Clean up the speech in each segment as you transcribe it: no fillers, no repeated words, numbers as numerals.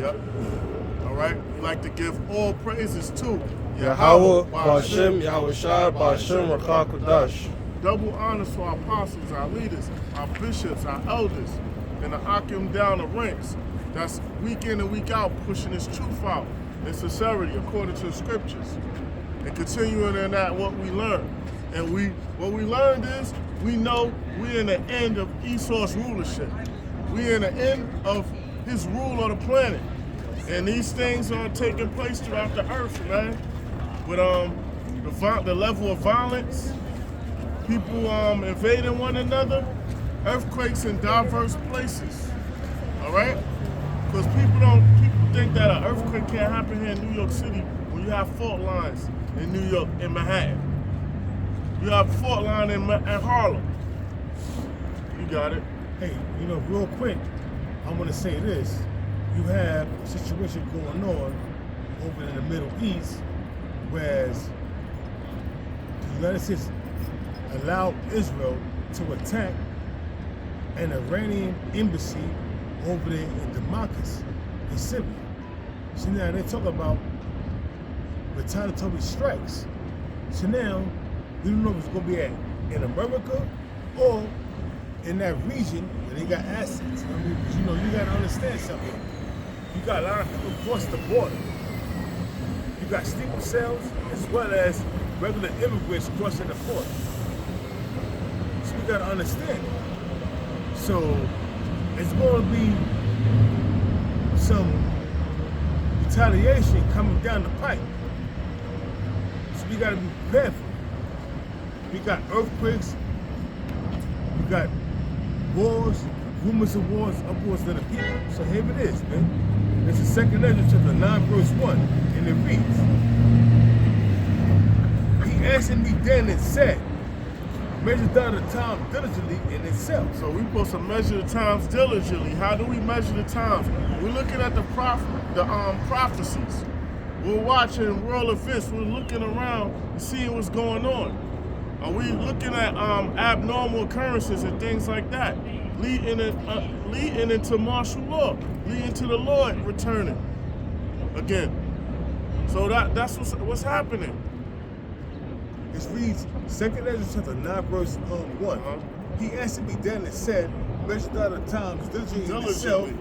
Yep. All right. We like to give all praises to Yahweh, Ba'ashem, Yahweh Shai, Ba'ashem, Rakah Kodash. Double honors to our apostles, our leaders, our bishops, our elders, and to Akim down the ranks. That's week in and week out pushing this truth out in sincerity according to the scriptures. And continuing in that what we learned. And what we learned is we know we're in the end of Esau's rulership. We're in the end of his rule on the planet. And these things are taking place throughout the earth, man. With the level of violence, people invading one another, earthquakes in diverse places. All right? Because people think that an earthquake can't happen here in New York City when you have fault lines in New York, in Manhattan. You have a fault line in Harlem. You got it. Hey, real quick, I want to say this. You have a situation going on over in the Middle East, whereas the United States allowed Israel to attack an Iranian embassy over there in Damascus, in Syria. So now they talk about retaliatory strikes. So now, we don't know if it's going to be in America or in that region where they got assets. Because you got to understand something. You got a lot of people across the border. You got sleeper cells as well as regular immigrants crossing the border. So we got to understand it. So it's going to be some retaliation coming down the pipe. So we got to be prepared for it. We got earthquakes, we got wars, rumors of wars, upwards to the people. So here it is, man. It's the 2nd Ezra chapter 9, verse 1, and it reads, He answered me then and said, measure down the time diligently in itself. So we're supposed to measure the times diligently. How do we measure the times? We're looking at the prophecies. We're watching world events. We're looking around and seeing what's going on. Are we looking at abnormal occurrences and things like that, leading into martial law, leading to the Lord returning again? So that's what's happening. It reads 2nd Ezra chapter 9, verse 1. He answered me then and said, measure out the times diligently in itself,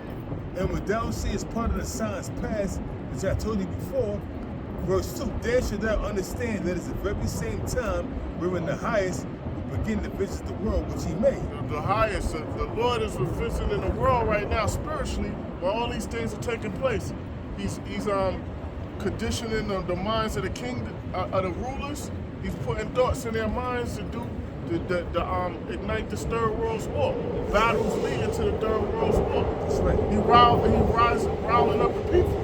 and when thou seest part of the signs past, which I told you before, verse 2, then should thou understand that it's the very same time wherein the highest will begin to visit the world which he made. The highest, the Lord is visiting the world right now spiritually while all these things are taking place. He's conditioning the minds of the king, of the rulers. He's putting thoughts in their minds to do ignite the Third World War. Battles leading to the Third World War. That's right. He riling up the people.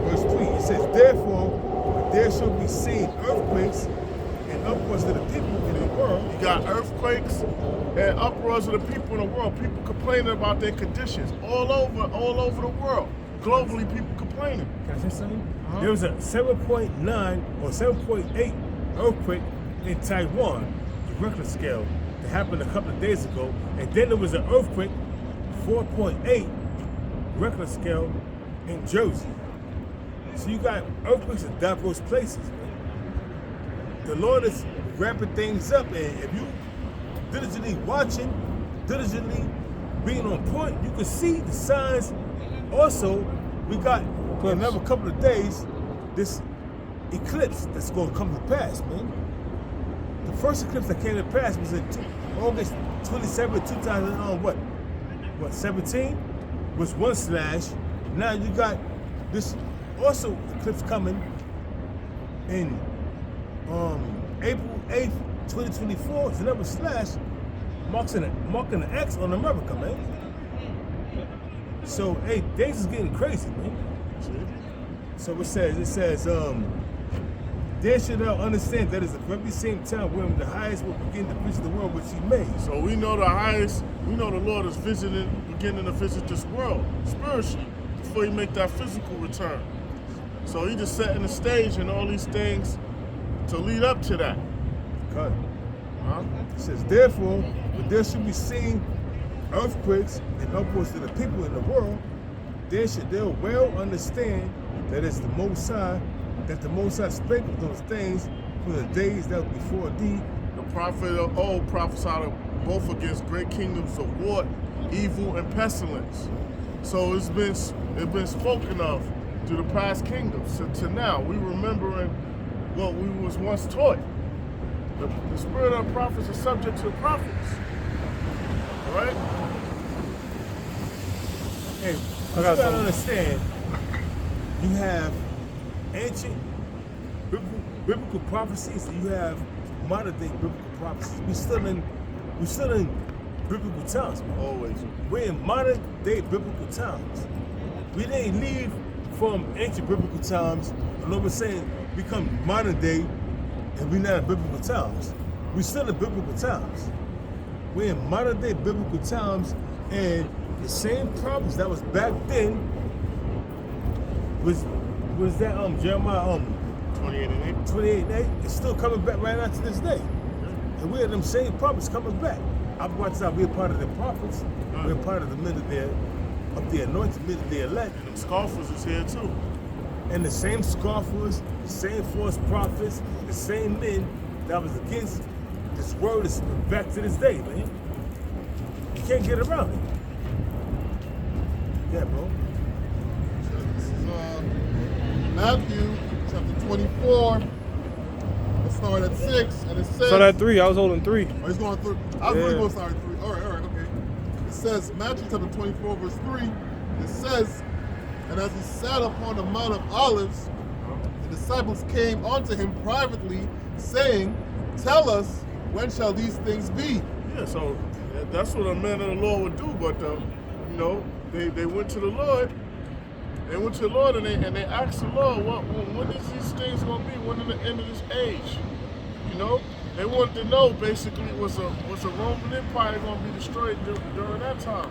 Verse 3, it says, therefore, there shall be seen earthquakes and uproars of the people in the world. You got earthquakes and uproars of the people in the world. People complaining about their conditions all over the world. Globally, people complaining. Can I say something? There was a 7.9 or 7.8 earthquake in Taiwan, the Richter scale, that happened a couple of days ago. And then there was an earthquake, 4.8 Richter scale in Jersey. So you got earthquakes in diverse places. The Lord is wrapping things up, and if you diligently watching, diligently being on point, you can see the signs. Also, we got for another couple of days this eclipse that's going to come to pass, man. The first eclipse that came to pass was in August 27, 2017? Was one slash. Now you got this also eclipse coming in April 8th, 2024. It's another slash marking an X on America, man. So, hey, things is getting crazy, man. So it says, there should thou understand that it's the very same time when the highest will begin to visit the world which he made. So we know the Lord is beginning to visit this world spiritually before he make that physical return. So he just setting the stage and all these things to lead up to that. Cut. It says, therefore, but there should be seen earthquakes and upwards to the people in the world, they'll well understand that it's the Most High, that the Most High spake of those things from the days that was before thee. The prophet of old prophesied both against great kingdoms of war, evil, and pestilence. So it's been spoken of through the past kingdoms to now. We remembering what we was once taught. The spirit of the prophets is subject to the prophets. All right? And I got you gotta something. understand, you have ancient biblical prophecies, and you have modern day biblical prophecies. We still in biblical times, man. Always. We're in modern day biblical times. We didn't leave from ancient biblical times, and all we're saying become modern day, and we're not in biblical times. We're still in biblical times. We're in modern day biblical times, and the same prophets that was back then was that Jeremiah 28:8. 28:8. It's still coming back right now to this day. And we're them same prophets coming back. I've watched out, we're part of the prophets. We're part of the men of the anointed, men of the elect. And them scoffers is here too. And the same scoffers, the same false prophets, the same men that was against this word is back to this day, man. You can't get around it. Yeah, bro. This is Matthew chapter 24. Let's start at 6, and it says. So that 3, I was holding 3. Oh, he's going through. I was Yeah. really going to start at 3. All right, okay. It says, Matthew chapter 24, verse 3. It says, and as he sat upon the Mount of Olives, the disciples came unto him privately, saying, Tell us, when shall these things be? Yeah, so that's what a man of the Lord would do. But they went to the Lord. They went to the Lord and they asked the Lord, when is these things gonna be? When is the end of this age? You know, they wanted to know basically was a Roman Empire gonna be destroyed during that time?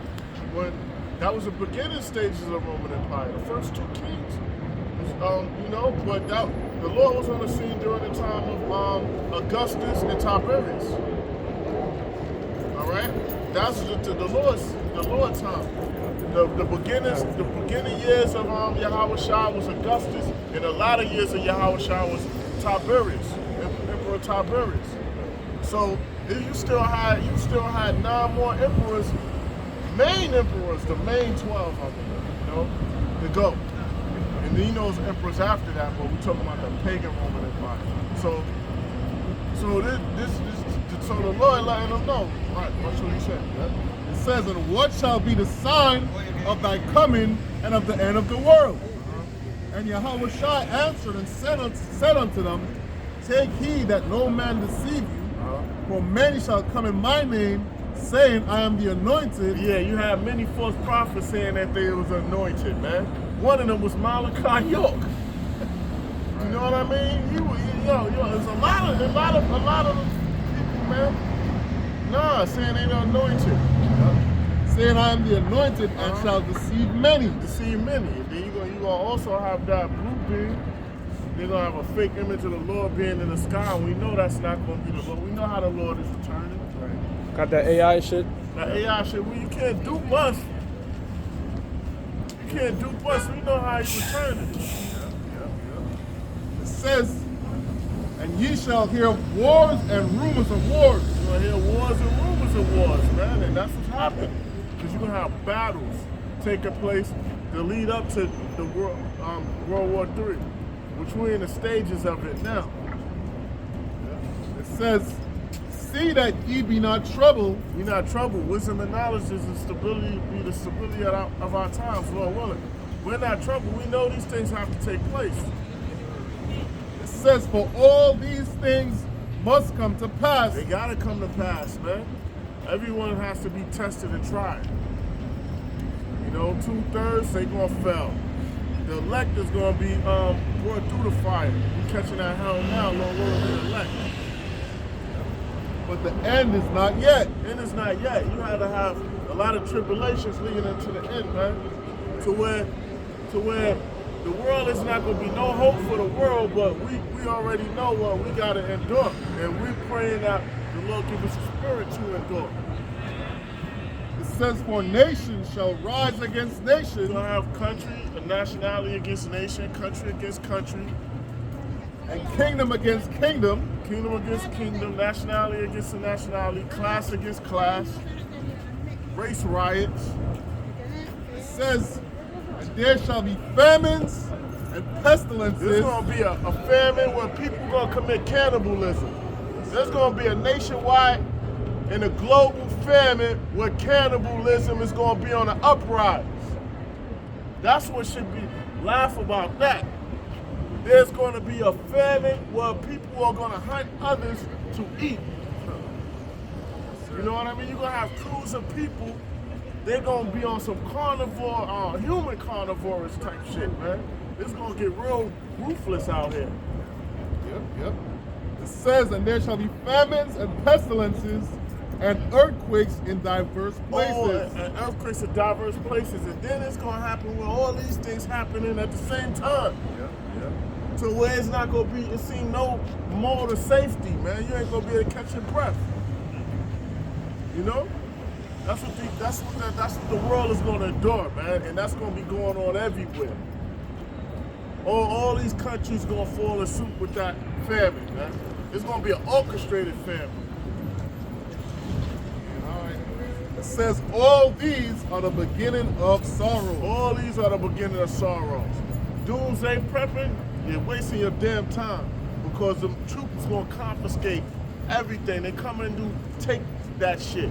When that was the beginning stages of the Roman Empire, the first 2 kings. But the Lord was on the scene during the time of Augustus and Tiberius. All right, that's the Lord's time. The beginning years of Yahushua was Augustus, and the latter years of Yahushua was Tiberius, Emperor Tiberius. So you still had 9 more emperors, main emperors, the main 12 of them, to go. And then those emperors after that, but we're talking about the pagan Roman Empire. So so the Lord letting them know, right? That's what he said. Yeah? It says, And what shall be the sign of thy coming and of the end of the world? And Yahushua answered and said unto them, Take heed that no man deceive you, for many shall come in my name, saying, I am the anointed. Yeah, you have many false prophets saying that they was anointed, man. One of them was Malachi York. You know what I mean? There's a lot of them people, man. Nah, saying they the anointed. Saying, I am the anointed, and shall deceive many. Deceive many. And then you're gonna also have that blue beam. They're gonna have a fake image of the Lord being in the sky. And we know that's not gonna be the Lord. We know how the Lord is returning. Right. Got that AI shit. That AI shit, well, you can't dupe us. You can't dupe us. We know how you returning. It says, And ye shall hear wars and rumors of wars. You're gonna hear wars and rumors of wars, man, and that's what's happening. Because you're gonna have battles taking place to lead up to the World War III, which we're in the stages of it now. It says, See that ye be not troubled. We're not troubled. Wisdom and knowledge is the stability of our times, Lord willing. We're not troubled. We know these things have to take place. It says, For all these things must come to pass. They gotta come to pass, man. Everyone has to be tested and tried. 2/3 they gonna fail. The elect is gonna be brought through the fire. We catching that hell now, Lord willing, the elect. But the end is not yet. End is not yet. You had to have a lot of tribulations leading into the end, man. To where the world is not gonna be no hope for the world, but we already know what we gotta endure. And we're praying that the Lord give us a spirit to endure. It says, for nation shall rise against nation. You're gonna have country, a nationality against nation, country against country, And kingdom against kingdom. kingdom against kingdom, nationality against nationality, class against class, race riots. It says, and there shall be famines and pestilences. There's gonna be a famine where people gonna commit cannibalism. There's gonna be a nationwide and a global famine where cannibalism is gonna be on the uprise. That's what should be laugh about that. There's gonna be a famine where people are gonna hunt others to eat. You know what I mean? You're gonna have crews of people. They're gonna be on some carnivore, human carnivorous type shit, man. It's gonna get real ruthless out here. Yep. It says, and there shall be famines and pestilences and earthquakes in diverse places. Oh, and earthquakes in diverse places, and then it's gonna happen with all these things happening at the same time. Yep. So where it's not gonna be, it seems no mode of safety, man. You ain't gonna be able to catch your breath. You know? That's what the world is gonna endure, man, and that's gonna be going on everywhere. All these countries gonna fall in suit with that famine, man. It's gonna be an orchestrated famine. It says, all these are the beginning of sorrow. All these are the beginning of sorrows. Doomsday prepping, you're wasting your damn time because the troops gonna confiscate everything. They come in to take that shit.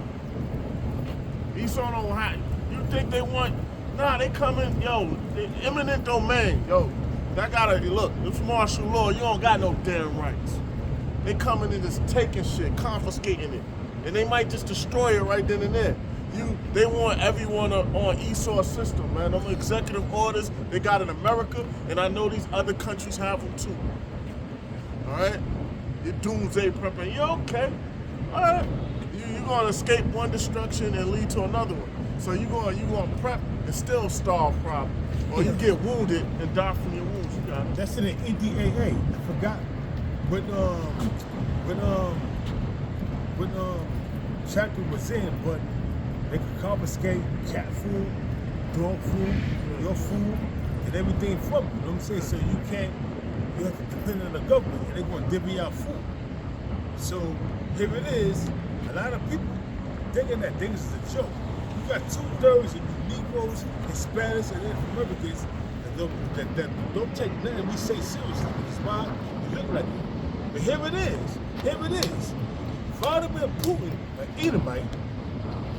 Esau don't have. You think they want? Nah, they come in, yo. They eminent domain, yo. That gotta look. It's martial law. You don't got no damn rights. They coming in just taking shit, confiscating it, and they might just destroy it right then and there. They want everyone on Esau's system, man. Them executive orders they got in America, and I know these other countries have them too. All right, you're doomsday prepping. You okay? All right. You're gonna escape one destruction and lead to another one. So you're gonna prep and still starve, probably, or you get wounded and die from your wounds. You got it. That's in the NDAA. I forgot what chapter was in, but they could confiscate cat food, dog food, your food, and everything from you. You know what I'm saying? So you have to depend on the government, and they're going to divvy out food. So here it is. A lot of people thinking that things is a joke. You got 2/3 of you Negroes, Hispanics, and Native Americans that don't take nothing we say seriously. Because why? You look like it. But here it is. Vladimir Putin, an Edomite,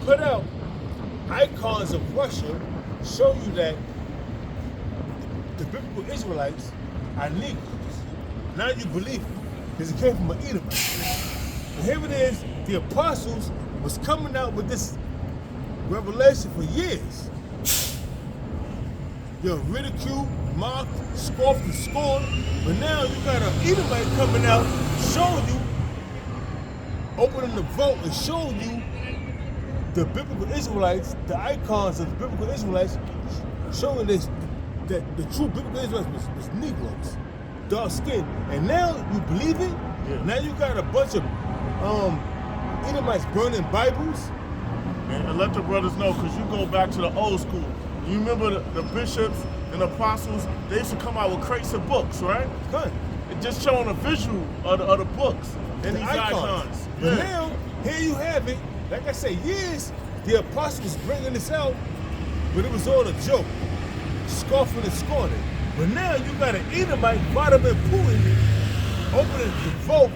put out icons of Russia, show you that the biblical Israelites are Negroes. Now you believe it, because it came from an Edomite. And here it is, the apostles was coming out with this revelation for years. You're ridiculed, mocked, scoffed, and scorned, but now you got an Edomite coming out showing you, opening the vault and showing you the biblical Israelites, the icons of the biblical Israelites, showing this, that the true biblical Israelites was Negroes, dark skin. And now you believe it? Yeah. Now you got a bunch of Edomites burning Bibles. And let the brothers know, because you go back to the old school. You remember the bishops and apostles, they used to come out with crates of books, right? Gun. And just showing a visual of the books and these icons. But now, here you have it. Like I say, years, the apostles bringing this out, but it was all a joke. Scoffing and scorning. But now you got an Edomite, Vladimir Putin, opening the vote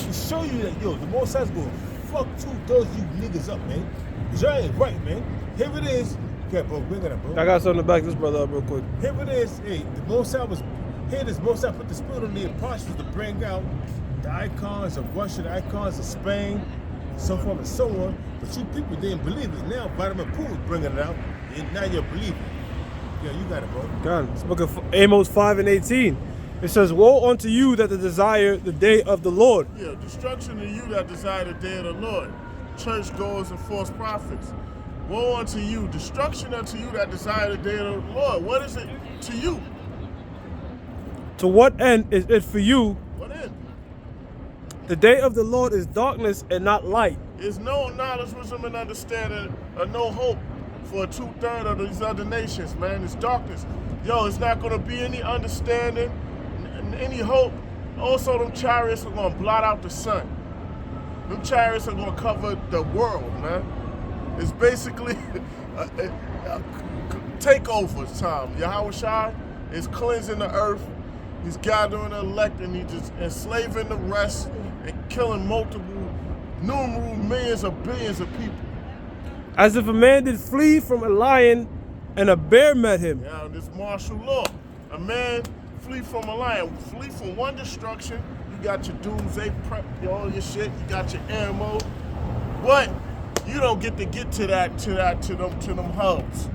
to show you that, yo, the Most High's going to fuck 2/3 of you niggas up, man. Because y'all ain't right, man. Here it is. Okay, bro, bring it up, bro. I got something to back this brother up real quick. Here it is. Hey, the Most High was, here this Most High put the spirit on the apostles to bring out the icons of Russia, the icons of Spain, so forth and so on. But you people didn't believe it. Now Vladimir Putin's bringing it out, and now you're believing. Yeah, you got it, bro. God, it's book of Amos 5:18. It says, "Woe unto you that desire the day of the Lord." Yeah, destruction to you that desire the day of the Lord. Churchgoers and false prophets. Woe unto you, destruction unto you that desire the day of the Lord. What is it to you? To what end is it for you? What end? The day of the Lord is darkness and not light. Is no knowledge, wisdom, and understanding, or no hope for 2/3 of these other nations, man. It's darkness. Yo, it's not gonna be any understanding, any hope. Also, them chariots are gonna blot out the sun. Them chariots are gonna cover the world, man. It's basically a takeover time. Yahweh Shai is cleansing the earth. He's gathering the elect, and he's just enslaving the rest and killing numerous millions of billions of people. As if a man did flee from a lion and a bear met him. Yeah, this martial law. A man flee from a lion, flee from one destruction. You got your doomsday prep, all your shit. You got your ammo, but you don't get to them hubs,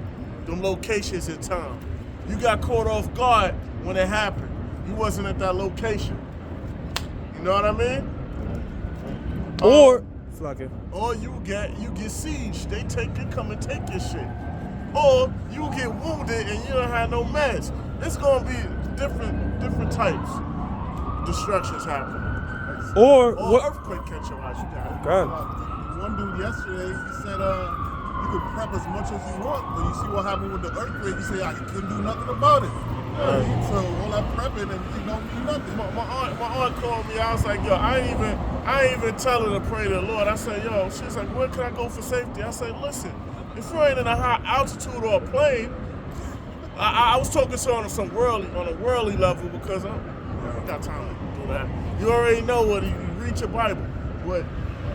them locations in time. You got caught off guard when it happened. You wasn't at that location. You know what I mean? Or you get sieged. They come and take your shit. Or you get wounded and you don't have no meds. It's gonna be different types of destructions happening. Or what earthquake catch your eyes, you got it. God. One dude yesterday, he said, you can prep as much as you want, but you see what happened with the earthquake, you say, you couldn't do nothing about it. So all that prepping and you don't do nothing. My aunt called me. I was like, yo, I ain't even tell her to pray to the Lord. I said, yo, she's like, where can I go for safety? I said, listen, if you ain't in a high altitude or a plane, I was talking to her on a worldly level because I ain't got time to do that. You already know what you read your Bible. But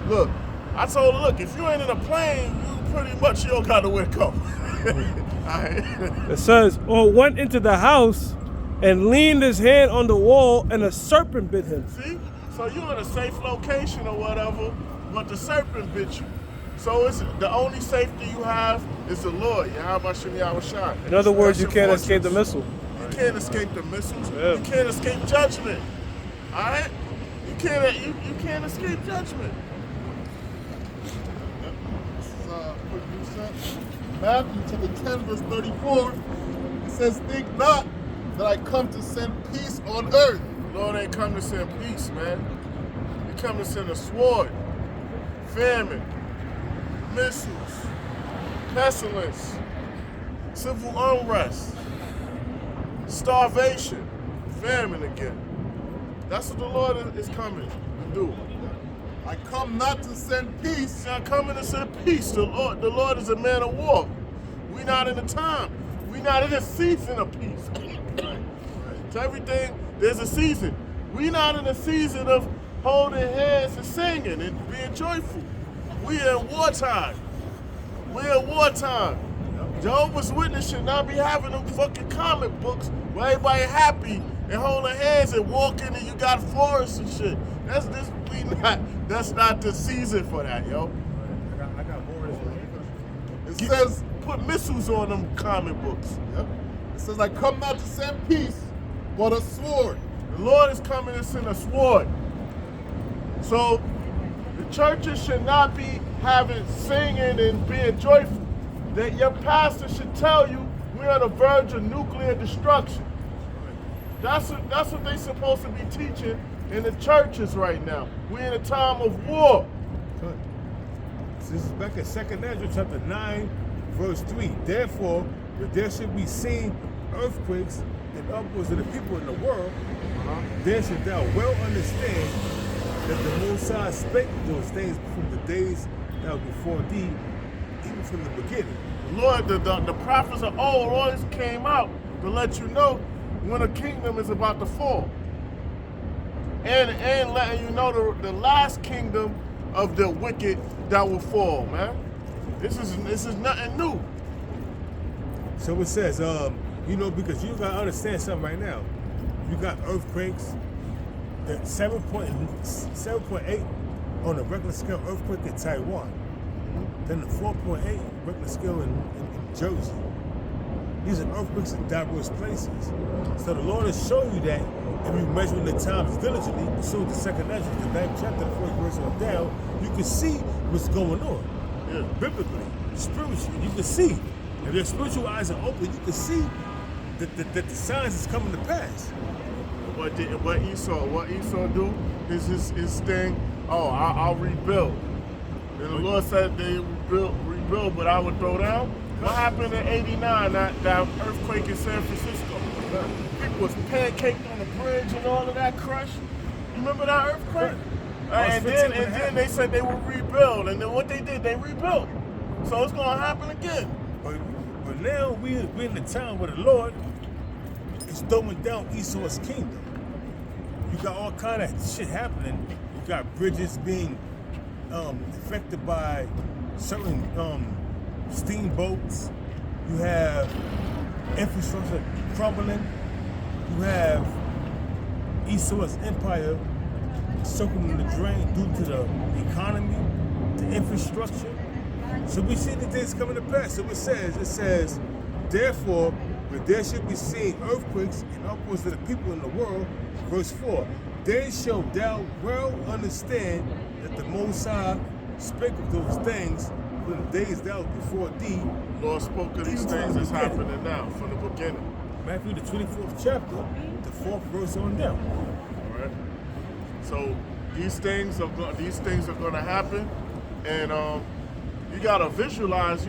look, I told her, look, if you ain't in a plane, you pretty much you don't got nowhere to go. It says, or went into the house and leaned his hand on the wall, and a serpent bit him. See? So you're in a safe location or whatever, but the serpent bit you. So it's the only safety you have is the Lord. Yahweh Shai. In other words, you That's can't your escape the fortress. missile. You can't escape the missiles. Yeah. You can't escape judgment. All right? You can't escape judgment. Matthew chapter 10, verse 34, it says, think not that I come to send peace on earth. Lord ain't come to send peace, man. He come to send a sword, famine, missiles, pestilence, civil unrest, starvation, famine again. That's what the Lord is coming to do. I come not to send peace. He's not coming to send peace. The Lord is a man of war. We not in the time. We not in a season of peace. To everything, there's a season. We not in a season of holding hands and singing and being joyful. We in wartime. We in wartime. Jehovah's Witness should not be having them fucking comic books where everybody happy and holding hands and walking and you got forests and shit. That's not the season for that, yo. I got more of this. It says, put missiles on them comic books. Yep. It says, I come not to send peace, but a sword. The Lord is coming to send a sword. So the churches should not be having singing and being joyful. That your pastor should tell you we're on the verge of nuclear destruction. That's what they're supposed to be teaching in the churches right now. We're in a time of war. This is back in 2 Ezra chapter 9, verse 3. Therefore, if there should be seen earthquakes and upwards of the people in the world, then should thou well understand that the Most High spake those things from the days that were before thee, even from the beginning. Lord, the prophets of old always came out to let you know when a kingdom is about to fall. And letting you know the last kingdom of the wicked that will fall, man. This is nothing new. So it says, because you gotta understand something right now. You got earthquakes, the 7.8 on a regular scale earthquake in Taiwan, then the 4.8 regular scale in Jersey. These are earthquakes in diverse places. So the Lord has shown you that if you measure the times diligently, so the 2nd Ezra, the 9th chapter, the 4th verse on down, you can see what's going on. Yeah. Biblically, spiritually, you can see. If your spiritual eyes are open, you can see that the signs is coming to pass. What Esau do is his thing, I'll rebuild. And the Lord said they rebuild, but I would throw down. What happened in '89? That earthquake in San Francisco. People was pancaked on the bridge and all of that crushed. You remember that earthquake? And then they said they would rebuild, and then what they did, they rebuilt. So it's gonna happen again. But now we're in the time where the Lord is throwing down Esau's kingdom. You got all kind of shit happening. You got bridges being affected by certain steamboats. You have infrastructure crumbling. You have Esau's empire circling the drain due to the economy, the infrastructure. So we see the things coming to pass. So it says, therefore, when there should be seen earthquakes and upwards of the people in the world, verse 4, then shall thou well understand that the Most High spake of those things when the days that was before thee. Lord spoke of these things that's happening now from the beginning. Matthew the 24th chapter, the 4th verse on down. All right. So these things are going to happen, and you gotta visualize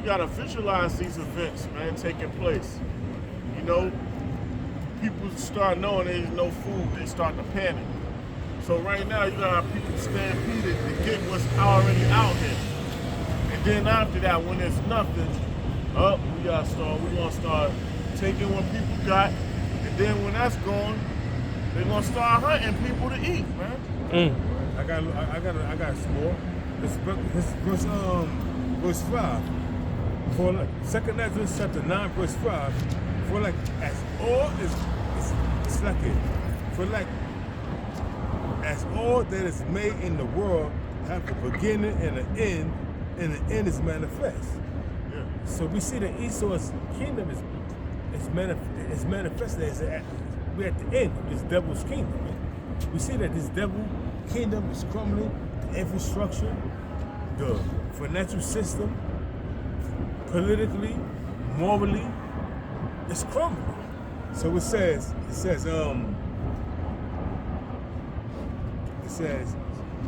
these events, man, taking place. You know, people start knowing there's no food, they start to panic. So right now you gotta have people stampeded to get what's already out here. And then after that, when there's nothing, we're gonna start taking what people got, and then when that's gone, they're gonna start hunting people to eat, man. I got some more. This verse 5. For like 2nd Ezra chapter 9, verse 5. For like as all is it's like it. For like as all that is made in the world have a beginning and an end, and the end is manifest. Yeah. So we see that Esau's kingdom is manifested as we're at the end of this devil's kingdom. Man. We see that this devil kingdom is crumbling, the infrastructure, the financial system, politically, morally, it's crumbling. So it says,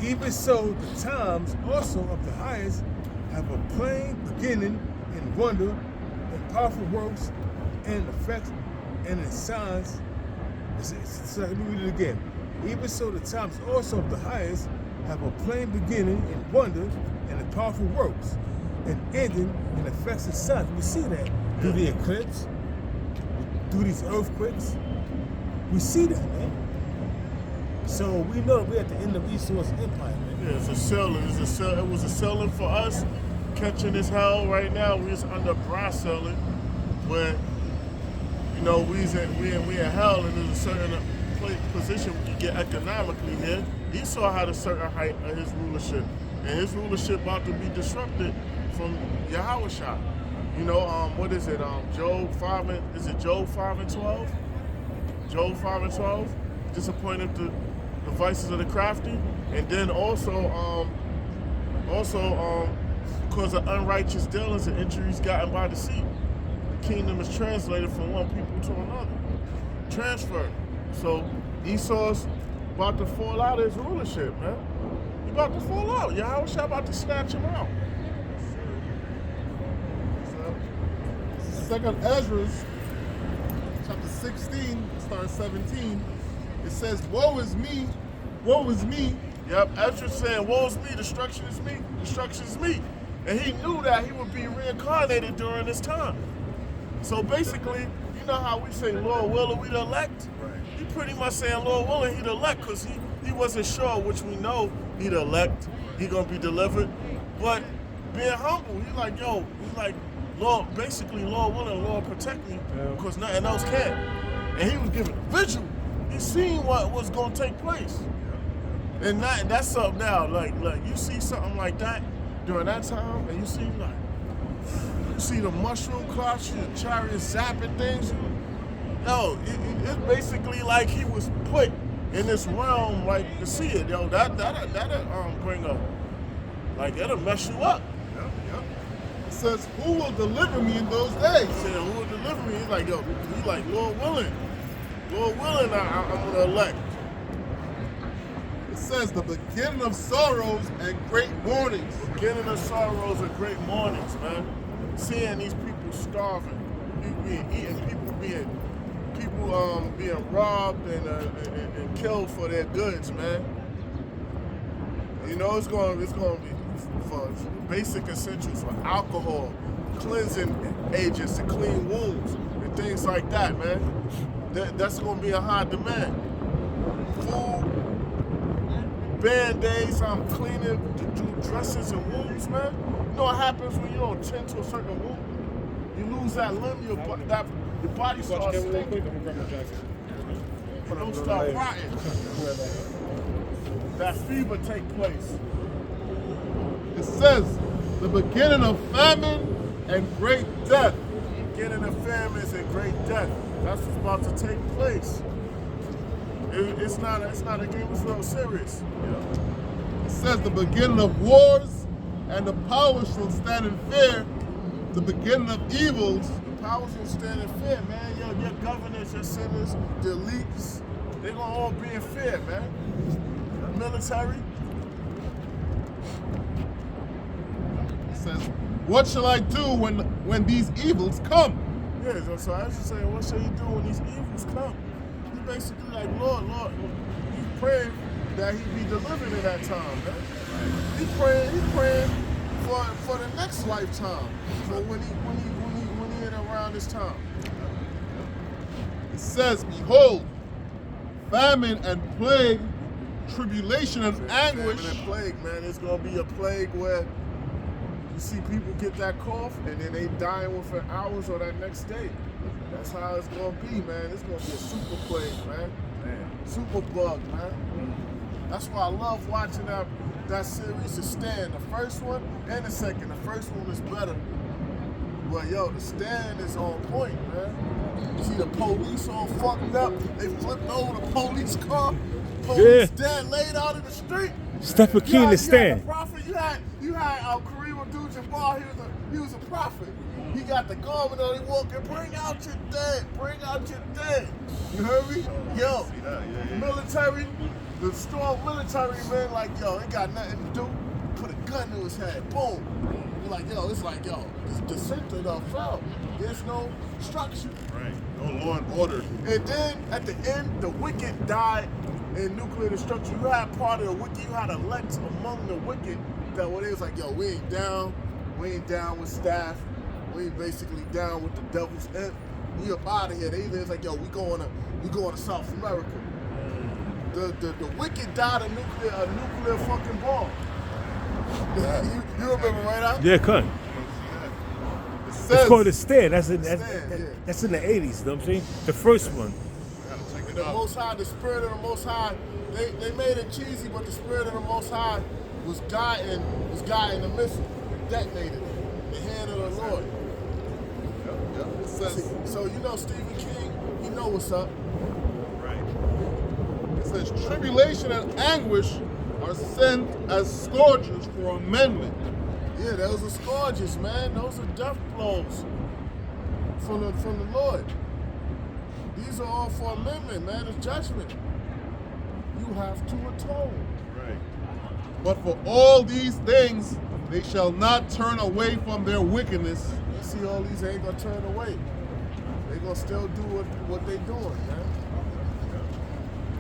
even so the times also of the highest have a plain beginning in wonder and powerful works and effects and in signs. Let me read it again. Even so the times also of the highest have a plain beginning in wonder and in powerful works and ending in effects and signs. We see that through the eclipse, through these earthquakes. We see that, man. So we know we're at the end of Esau's empire, man. Yeah, it's a ceiling. It was a ceiling for us catching this hell right now. We just under brass ceiling, where you know we in hell, and there's a certain position we can get economically here. Esau had a certain height of his rulership, and his rulership about to be disrupted from Yahushua. You know, what is it? Job 5 and 12? Job 5 and 12. Disappointed the vices of the crafty, and then also because of unrighteous dealings and injuries gotten by deceit, the kingdom is translated from one people to another, transferred. So Esau's about to fall out of his rulership, man. He about to fall out. Yahushua about to snatch him out. Second Ezra, chapter 16, starting 17, it says, woe is me, woe is me. Yep, Ezra's saying, woe is me, destruction is me, destruction is me. And he knew that he would be reincarnated during this time. So basically, you know how we say, Lord willing, we the elect? Right. He pretty much saying, Lord willing, he the elect, because he wasn't sure, which we know he the elect, he gonna be delivered. But being humble, he's like, Lord, basically, Lord willing, Lord protect me, because nothing else can. And he was giving a vigil. He seen what was gonna take place. And that's something now, like you see something like that during that time, and you see the mushroom clouds, the chariot zapping things. Yo, it's basically like he was put in this realm, like to see it. Yo, that'll bring a, like that'll mess you up. It says, who will deliver me in those days? He said, who will deliver me? He's like, Lord willing, I'm gonna elect. It It says the beginning of sorrows and great mournings. Beginning of sorrows and great mournings, man. Seeing these people starving, people being eaten, people being robbed and killed for their goods, man. You know, it's going to be for basic essentials, for alcohol, cleansing agents to clean wounds and things like that, man. That's going to be a high demand. Food, band-aids, cleaning, to do dressings and wounds, man. You know what happens when you don't tend to a certain wound? You lose that limb, your body starts stinking. You don't start rotting. That fever take place. It says the beginning of famine and great death. Beginning of famines and great death. That's what's about to take place. It's not a game, it's real serious. It says the beginning of wars and the powers shall stand in fear. The beginning of evils. The powers will stand in fear, man. Your governors, your senators, the elites, they're gonna all be in fear, man. Military. It says, what shall I do when these evils come? Yeah, so I was just saying, what shall you do when these evils come? He basically like, Lord, he's praying that he be delivered in that time, man. He's praying for the next lifetime, for when he in around this time. It says, behold, famine and plague, tribulation and anguish. Famine and plague, man. It's gonna be a plague where you see people get that cough and then they dying within hours or that next day. That's how it's gonna be, man. It's gonna be a super plague, man. Super bug, man. That's why I love watching that series, The Stand. The first one and the second. The first one is better. But yo, The Stand is on point, man. You see the police all fucked up. They flipped over the police car. Police dead, laid out in the street. Stephen King, The Stand. You had the prophet. You had Kareem Abdul-Jabbar. He was a prophet. He got the garment on. He walking. Bring out your dead. Bring out your dead. You heard me? Yo, military, the strong military man, like yo, ain't got nothing to do. Put a gun to his head. Boom. You're like yo, it's like yo, the center done fell. There's no structure. Right. No law and order. And then at the end, the wicked died in nuclear destruction. You had part of the wicked. You had elects among the wicked that what it was like, yo, we ain't down with staff. We ain't basically down with the devil's imp. We up out of here. They was like, yo, we going to South America. The wicked died a nuclear fucking bomb. You remember right out? Yeah, cut. It's called The Stand. That's in the 80s, you know what I'm saying? The first one. The Most High, the Spirit of the Most High, they made it cheesy, but the Spirit of the Most High was guiding the missile, detonated it, the hand of the Lord. So you know Stephen King, he know what's up. Right. It says tribulation and anguish are sent as scourges for amendment. Yeah, those are scourges, man. Those are death blows from the Lord. These are all for amendment, man. It's judgment. You have to atone. Right. But for all these things, they shall not turn away from their wickedness. You see, all these ain't gonna turn away. They gonna still do what they doing, man.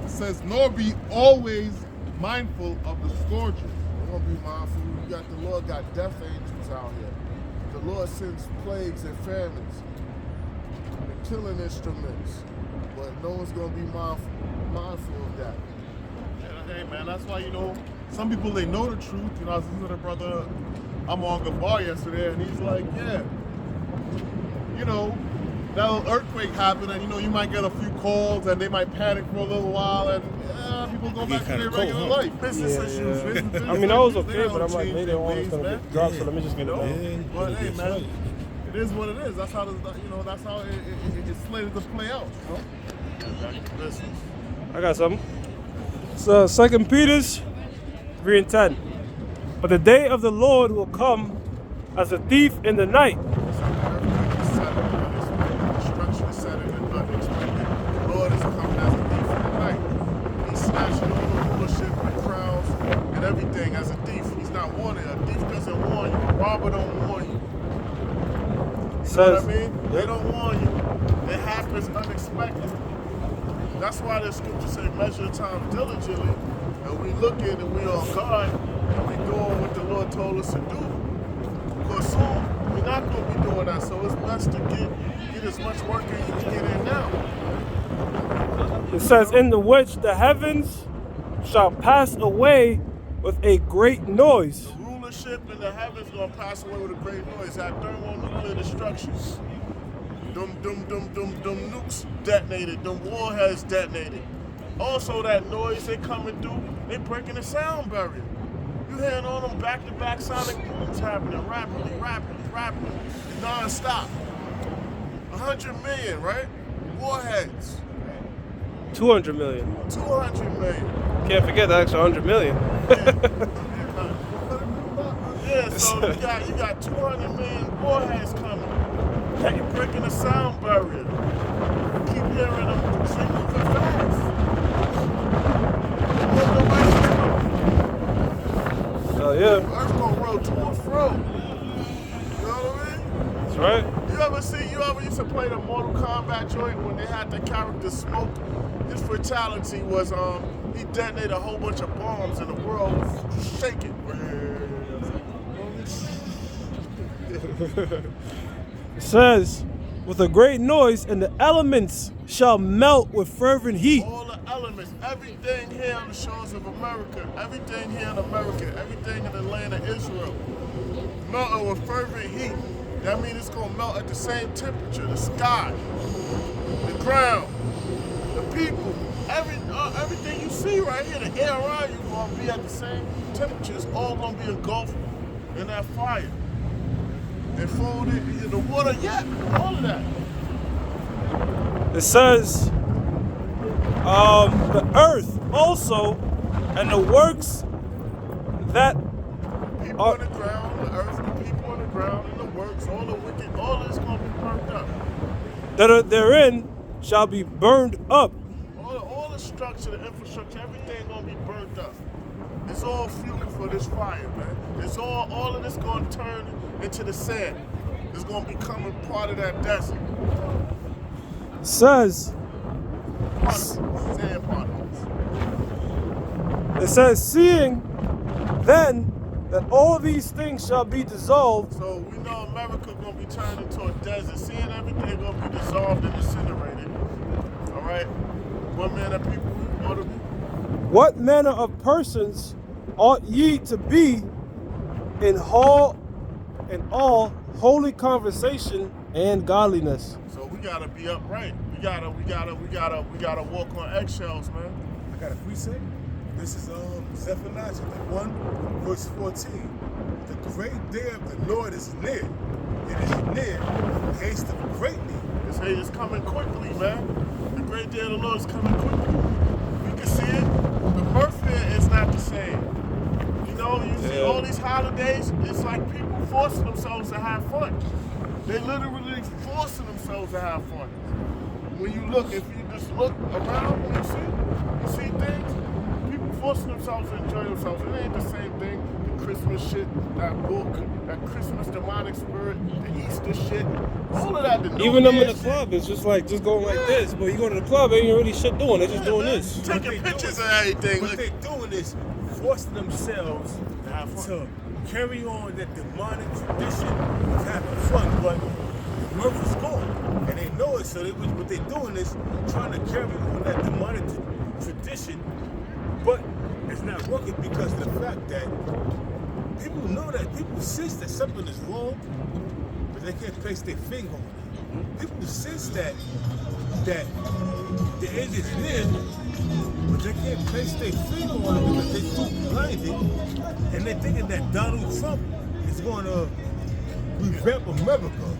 It says, nor be always mindful of the scourges. We're gonna be mindful. The Lord got death angels out here. The Lord sends plagues and famines and killing instruments. But no one's gonna be mindful of that. Hey man, that's why some people they know the truth. I was listening to the brother I'm on Gabar yesterday, and he's like, yeah, that little earthquake happened, and you might get a few calls, and they might panic for a little while, and people go back to their regular life. Business as usual. I mean, that was okay, but I'm like, maybe the one's gonna get dropped, so let me just get it done. But hey, man, it is what it is. That's how that's how it's slated to play out. I got something. So 2 Peter's 3 and 10. But the day of the Lord will come as a thief in the night. Destruction is setting and unexpected. The Lord is coming as a thief in the night. He's snatching all the bullshit and crap says, what I mean? They don't warn you. It happens unexpected. That's why the scripture say measure the time diligently, and we look at it and we on guard, and we doing what the Lord told us to do. Because soon we're not going to be doing that, so it's best to get as much work as you can get in now. it says, in the which the heavens shall pass away with a great noise. The rulership in the heavens going to pass away with a great noise. That thermonuclear destruction. Them nukes detonated, them warheads detonated. Also that noise they coming through, they breaking the sound barrier. You hearing all them back-to-back sonic booms happening rapidly, non-stop. 100 million, right? Warheads. 200 million. 200 million. Can't forget the extra 100 million. Yeah, so you got 200 million warheads coming. You're breaking the sound barrier. Keep hearing them. They moving fast. Oh yeah. Earth gonna roll to and fro. You know what I mean? That's right. You ever used to play the Mortal Kombat joint when they had the character Smoke? His fatality was he detonated a whole bunch of bombs and the world was shaking. It says, with a great noise, and the elements shall melt with fervent heat. All the elements, everything here on the shores of America, everything here in America, everything in the land of Israel, melting with fervent heat. That means it's gonna melt at the same temperature. The sky, the ground, the people, everything you see right here, the air around you gonna be at the same temperature. It's all gonna be engulfed in that fire. And food, the water, all of that. It says, the earth also, and the works that people on the ground, the earth, the people on the ground, and the works, all the wicked, all this gonna be burnt up. that are therein shall be burned up. All the structure, the infrastructure, everything gonna be burnt up. It's all fuel for this fire, man. It's all of this gonna turn into the sand. It's gonna become a part of that desert. Says, Sand particles. it says, seeing then that all these things shall be dissolved. So we know America gonna be turned into a desert. Seeing everything gonna be dissolved and incinerated. All right. What manner of people ought to be? What manner of persons ought ye to be in all holy conversation and godliness? So we gotta be upright. We gotta walk on eggshells, man. I got a precept. This is Zephaniah chapter 1, verse 14. The great day of the Lord is near. It is near, haste greatly. It's coming quickly, man. The great day of the Lord is coming quickly. We can see it. The birth here is not the same. You know, you see all these holidays, it's like people forcing themselves to have fun. They literally forcing themselves to have fun. When you look, if you just look around, you see things, people forcing themselves to enjoy themselves. It ain't the same thing. The Christmas shit, that book, that Christmas demonic spirit, the Easter shit, all of that. Even them in the club, it's just going like this. But you go to the club, ain't really shit doing. They're just doing this. Taking pictures of everything. What they doing is forcing themselves to carry on that demonic tradition of having fun, but the mirth is gone. And they know it, so what they're doing is trying to carry on that demonic tradition, but it's not working because of the fact that people know that, people sense that something is wrong, but they can't place their finger on it. People sense that the end is near, but they can't place their finger on it because they're too blinded, and they're thinking that Donald Trump is going to revamp America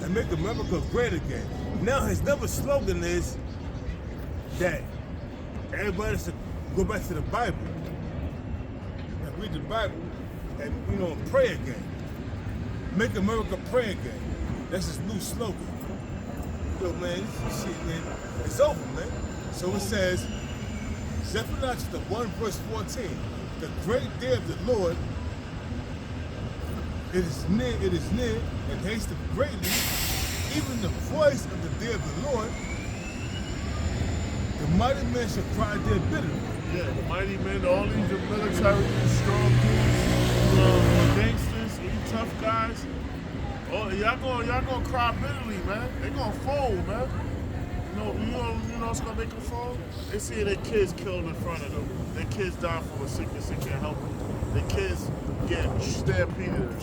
and make America great again. Now his number slogan is that everybody should go back to the Bible and read the Bible and pray again. Make America pray again. That's his new slogan. Yo, man, this shit, man, it's over, man. So it says, Zephaniah chapter 1, verse 14, the great day of the Lord It is near, and hasteth greatly, even the voice of the day of the Lord. The mighty man shall cry there bitterly. Yeah, the mighty men, all these military, strong dudes, gangsters, these tough guys. Oh, y'all gonna cry bitterly, man. They gonna fold, man. You know what's gonna make them fold? They see their kids killed in front of them. Their kids die from a sickness they can't help them. Their kids get stampeded,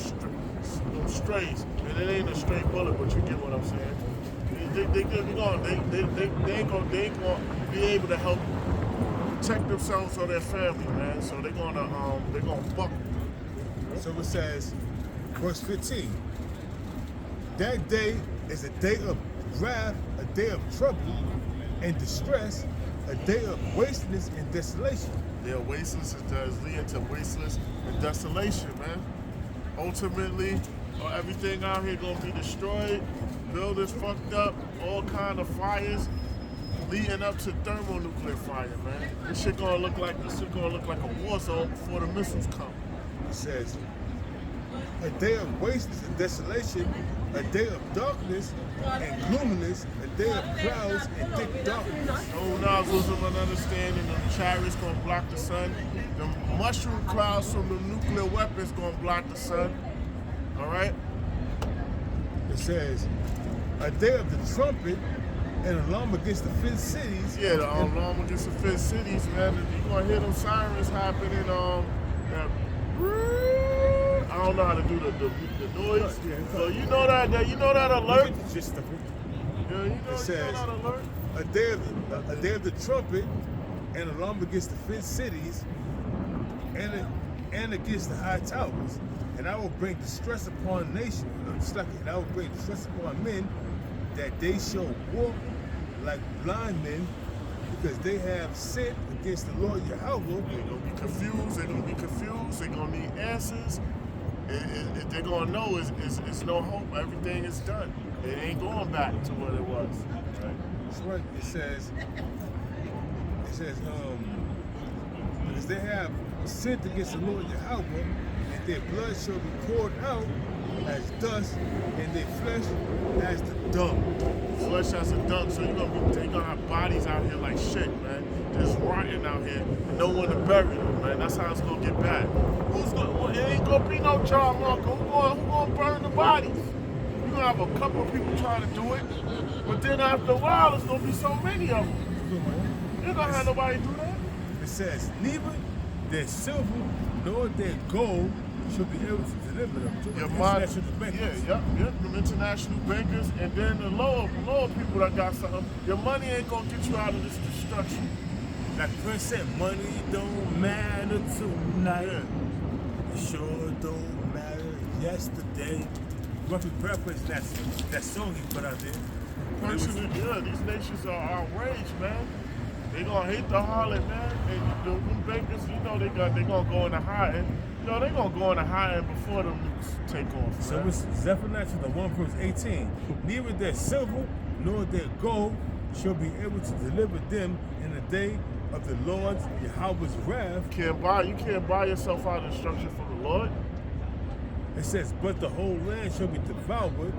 strays, and it ain't a straight bullet, but you get what I'm saying. They ain't gonna be able to help protect themselves or their family, man. So they're gonna buckle. So it says, verse 15. That day is a day of wrath, a day of trouble and distress, a day of wasteness and desolation. Their wasteness is leading to wasteness and desolation, man. Ultimately, everything out here gonna be destroyed, buildings fucked up, all kind of fires, leading up to thermonuclear fire, man. This shit gonna look like a war zone before the missiles come. It says, a day of wasteness and desolation, a day of darkness and gloominess, a day of clouds and thick darkness. No nozzles of an understanding, the chariots gonna block the sun. The mushroom clouds from the nuclear weapons gonna block the sun. All right? It says, a day of the trumpet and alarm against the fenced cities. Yeah, the alarm against the fenced cities, man. You're gonna hear them sirens happening. I don't know how to do the noise. Yeah, So you know that alert. Just the, Yeah, you know says, that alert. a day of the trumpet and alarm against the fenced cities and against the high towers. And I will bring distress upon nations, and I will bring distress upon men, that they shall walk like blind men, because they have sinned against the Lord Yahweh. They're gonna be confused. They're gonna need answers. They're gonna know it's no hope. Everything is done. It ain't going back to what it was. Right? That's right. It says, because they have sinned against the Lord Yahweh, and their blood shall be poured out as dust, and their flesh as the dung. Flesh as a dung. So you're gonna have bodies out here like shit, man. Just rotting out here, and no one to bury them, man. That's how it's gonna get bad. It ain't gonna be no job marker. Who gonna burn the bodies? You're gonna have a couple of people trying to do it, but then after a while, there's gonna be so many of them. You're gonna have nobody do that. It says, neither their silver nor their gold shall be able to deliver them to the international bankers. Yeah, them international bankers, and then the lower people that got something. Your money ain't gonna get you out of this destruction. Like Prince said, money don't matter tonight. Yeah. It sure don't matter yesterday. Roughly paraphrasing that song he put out there. These nations are outraged, man. They gonna hate the harlot, man. And the bankers, they gonna go into hiding. They gonna go into hiding before the nukes take off. So man. it's Zephaniah chapter 1 verse 18. Neither their silver nor their gold shall be able to deliver them in the day of the Lord's Yahweh's wrath. You can't buy yourself out of destruction from the Lord. It says, but the whole land shall be devoured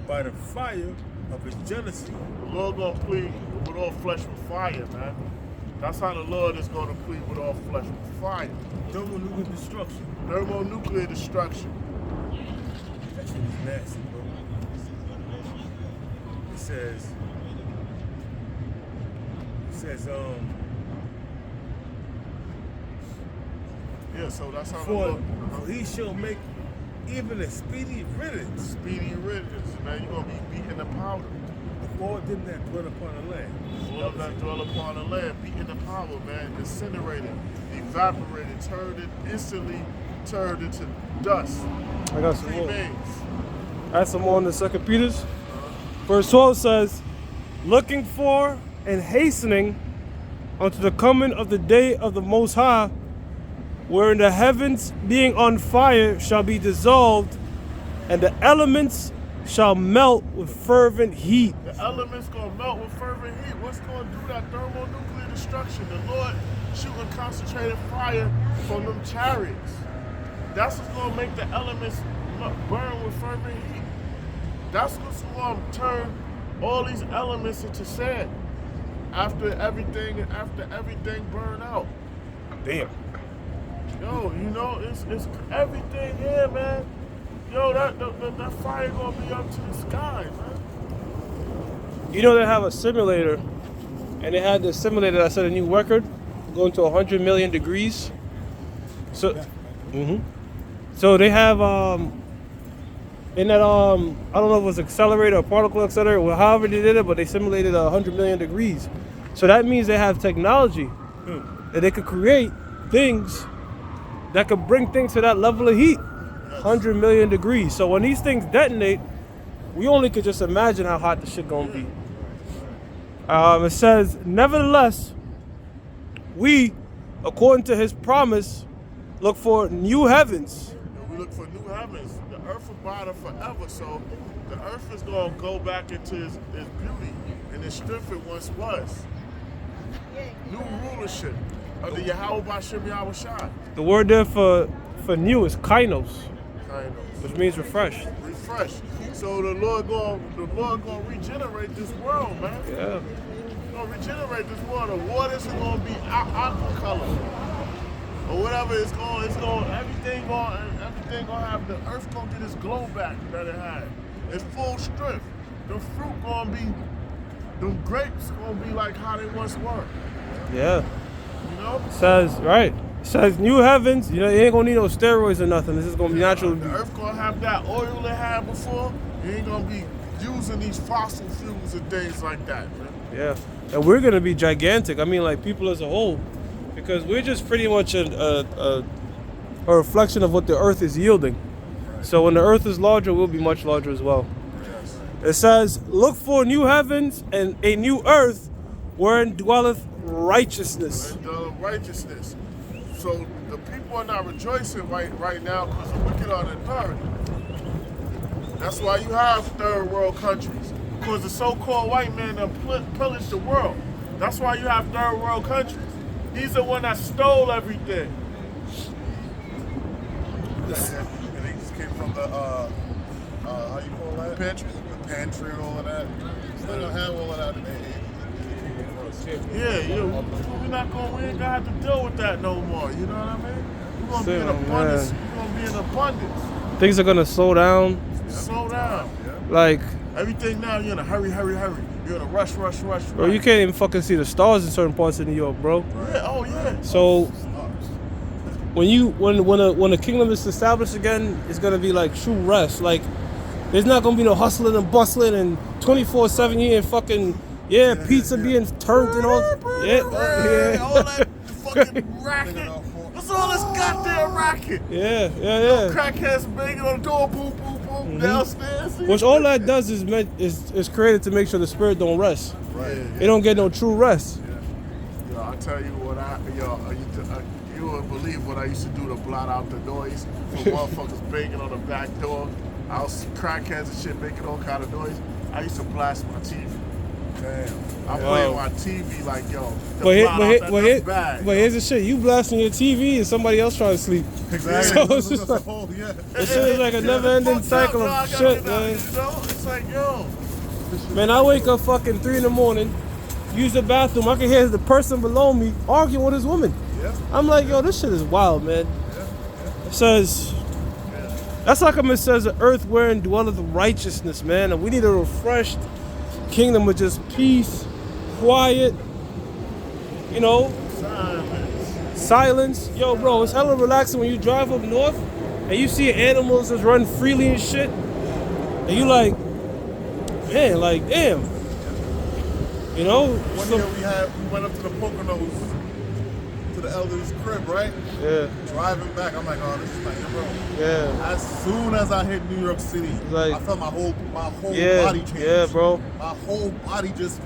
by the fire of his jealousy. The Lord gonna plead with all flesh with fire, man. That's how the Lord is gonna plead with all flesh with fire. Thermonuclear destruction. Thermonuclear destruction. That shit is nasty, bro. It says, yeah, so that's how the for Lord. he shall make even a speedy riddance. Speedy riddance, man. You're gonna be beating the powder. Of all them that dwell upon the land. All of that dwell upon the land, beating the powder, man. Incinerated, evaporated, instantly turned into dust. I got some more. Remains. I have some more in the 2 Peter's. Verse 12 says, looking for and hastening unto the coming of the day of the Most High, wherein the heavens being on fire shall be dissolved, and the elements shall melt with fervent heat. The elements gonna melt with fervent heat. What's gonna do that thermonuclear destruction? The Lord shooting concentrated fire from them chariots. That's what's gonna make the elements burn with fervent heat. That's what's going to turn all these elements into sand after everything burn out. Damn. Yo, you know, it's everything here, man. Yo, that fire gonna be up to the sky, man. You know they have a simulator, and they had this simulator that set a new record, going to 100 million degrees. So, so they have in that I don't know if it was accelerator or particle accelerator, or however they did it, but they simulated 100 million degrees. So that means they have technology that they could create things that could bring things to that level of heat, 100 million degrees. So when these things detonate, we only could just imagine how hot the shit gonna be. It says, nevertheless, we, according to his promise, look for new heavens. We look for new heavens. The earth will bother forever, so the earth is gonna go back into its beauty and its strength it once was. New rulership of the Yahweh B'Shem Yahweh Shai. The word there for new is kainos, which means refreshed. Refreshed. So the Lord gonna regenerate this world, man. Yeah. He's gonna regenerate this world. The waters are gonna be aqua color. Or whatever everything gonna have, the earth gonna get its glow back that it had. It's full strength. The fruit gonna be, the grapes gonna be like how they once were. Yeah. You know? Says new heavens. You know, you ain't gonna need no steroids or nothing. This is gonna be natural. The earth gonna have that oil it had before. You ain't gonna be using these fossil fuels and things like that, man. Yeah. And we're gonna be gigantic. I mean, like people as a whole, because we're just pretty much a reflection of what the earth is yielding. So when the earth is larger, we'll be much larger as well. It says, look for new heavens and a new earth wherein dwelleth righteousness. And righteousness. So the people are not rejoicing right now because the wicked are in authority. That's why you have third world countries. Because the so-called white man have pillaged the world. That's why you have third world countries. He's the one that stole everything. And they just came from the how you call that? Pantry. The pantry and all of that. They don't have all of that in their We ain't gonna have to deal with that no more. You know what I mean? We're gonna be in abundance. We're gonna be in abundance. Things are gonna slow down. Slow down. Like everything now, you're in a hurry. You're in a rush. Bro, you can't even fucking see the stars in certain parts of New York, bro. Yeah, oh yeah. So when a kingdom is established again, it's gonna be like true rest. Like there's not gonna be no hustling and bustling and 24/7 you and fucking pizza being turned and all. All that fucking racket. What's all this goddamn racket? Yeah. Crackheads banging on the door, boom, downstairs. Which all that does is created to make sure the spirit don't rest. Right. It don't get no true rest. Yo, I'll tell you what you wouldn't believe what I used to do to blot out the noise for motherfuckers banging on the back door. I was crackheads and shit making all kind of noise. I used to blast my TV. Damn. I play on my TV like, yo, but here's the shit. You blasting your TV and somebody else trying to sleep. Exactly. So it's just like, this shit is like a never-ending cycle of shit, man. You know? It's like, yo. Man, I wake up fucking 3 in the morning, use the bathroom. I can hear the person below me arguing with his woman. Yeah. I'm like, yo, this shit is wild, man. It says, that's how come it says the earth wherein dwelleth righteousness, man. And we need a refreshed kingdom with just peace, quiet, you know, silence. Yo, bro, it's hella relaxing when you drive up north and you see animals just run freely and shit. And you like, man, like, damn. You know? One year we went up to the Poconos, to the elder's crib, right? Yeah. Driving back, I'm like, oh, this is nice, bro. Yeah. As soon as I hit New York City, like, I felt my whole body change. Yeah, bro. My whole body just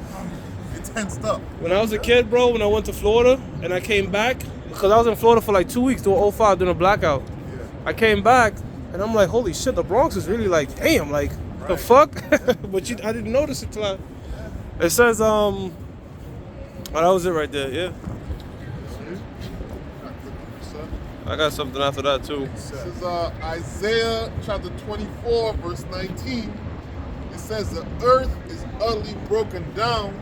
tensed up. When I was a kid, bro, when I went to Florida and I came back, because I was in Florida for like 2 weeks doing 05 during a blackout. Yeah. I came back and I'm like, holy shit, the Bronx is really like, damn, like, the fuck? But I didn't notice it till it says, oh, that was it right there, yeah. I got something after that too. This is Isaiah chapter 24, verse 19. It says, the earth is utterly broken down.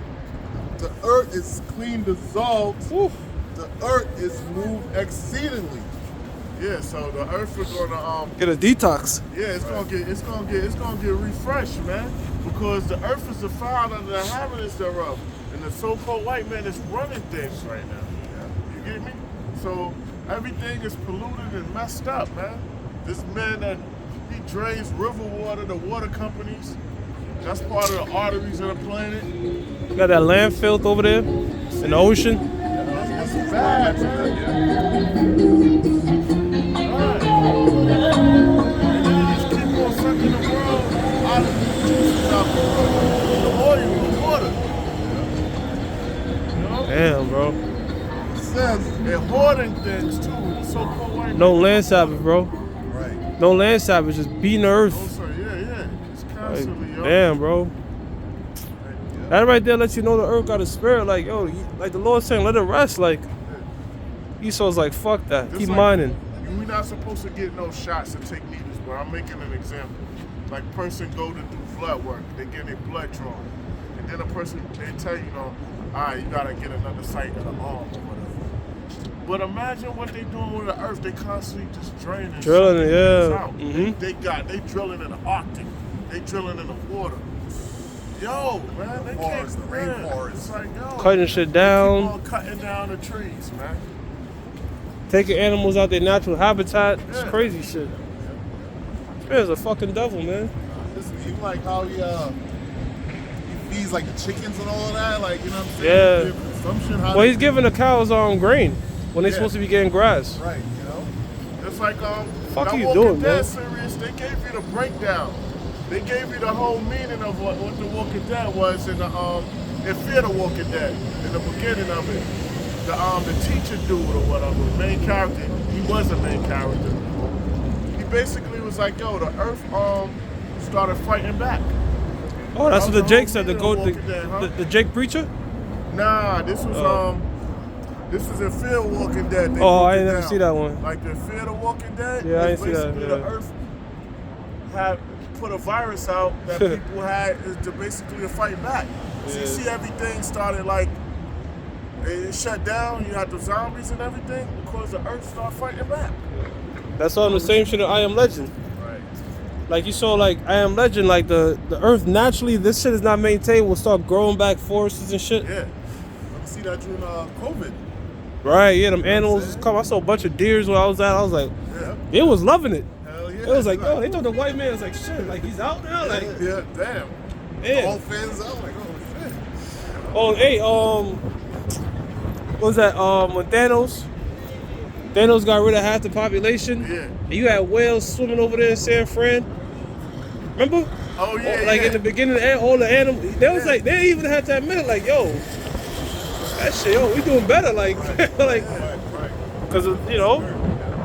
The earth is clean dissolved. Woof. The earth is moved exceedingly. Yeah, so the earth is gonna Get a detox. yeah, it's gonna get refreshed, man. Because the earth is defiled under the inhabitants thereof. And the so-called white man is running things right now. You get me? So everything is polluted and messed up, man. This man that he drains river water, the water companies. That's part of the arteries of the planet. You got that land filth over there in the ocean. It's bad, man. Right. And they just keep on sucking the world out of the juices out the world. The oil, the water. You know? Damn, bro. It says, They're hoarding things too. The so-called white No man. land savage, bro. right. No land savage, just beating the Oh, earth. sorry, yeah. It's Like, constantly, yo. damn, bro. That right there lets you know the earth got a spirit. Like, yo, like the Lord saying, let it rest. Like, Esau's like, fuck that. Just Keep like, mining. We're not supposed to get no shots and take needles, but I'm making an example. Like, person go to do blood work, they get their blood drawn. And then a person, they tell you, all right, you gotta get another site of the arm or whatever. But imagine what they doing with the earth. They constantly just draining. Drilling it, sucking yeah. things out. Mhm. They drilling in the Arctic. They drilling in the water. Yo, man, they can't. Rainforest, the Man, rainforest. it's like, yo. Cutting shit Keep down, on cutting down the trees, man. taking animals out their natural habitat. It's Yeah. crazy shit. It's a fucking devil, man. This, you like how he feeds like the chickens and all of that, like, you know what I'm Yeah. saying? Their consumption, how Well, they- he's giving the cows grain when they're Yeah. supposed to be getting grass. right, you know. It's like Fuck that you Walking doing, Dead man? series, they gave you the breakdown. They gave you the whole meaning of what the Walking Dead was in Fear the Walking Dead, in the beginning of it. The teacher dude or whatever, main character, he was a main character. He basically was like, yo, the earth started fighting back. Oh, that's That what the was Jake the said. The whole goat, meaning of Walking Dead, huh? the Jake preacher. Nah, this was Oh. this was in Fear the Walking Dead. They Oh, broke I it ain't never down. see that one. Like the Fear the Walking Dead. Yeah, I it's ain't see that, basically yeah. the earth had put a virus out that people had to basically fight back. So you Yeah. see everything started like it shut down. You had the zombies and everything because the earth started fighting back. That's on the same shit in I Am Legend. Right. Like you saw, like I Am Legend, like the earth naturally, this shit is not maintained, will start growing back forests and shit. Yeah. You see that during COVID. Right, yeah, them animals was come. I saw a bunch of deers where I was at. I was like, Yeah. it was loving it. Hell yeah. It was like, oh, they thought the white man was like, shit, like he's out now, like, Yeah. Damn. yeah. All fans out like, oh shit. Oh, hey, what was that? When Thanos got rid of half the population. Yeah. And you had whales swimming over there in San Fran. Remember? Oh yeah. Like yeah. in the beginning, all the animals. They was like, they even had to admit, like, yo, that shit, yo, we doing better, like, like, Right. cause you know,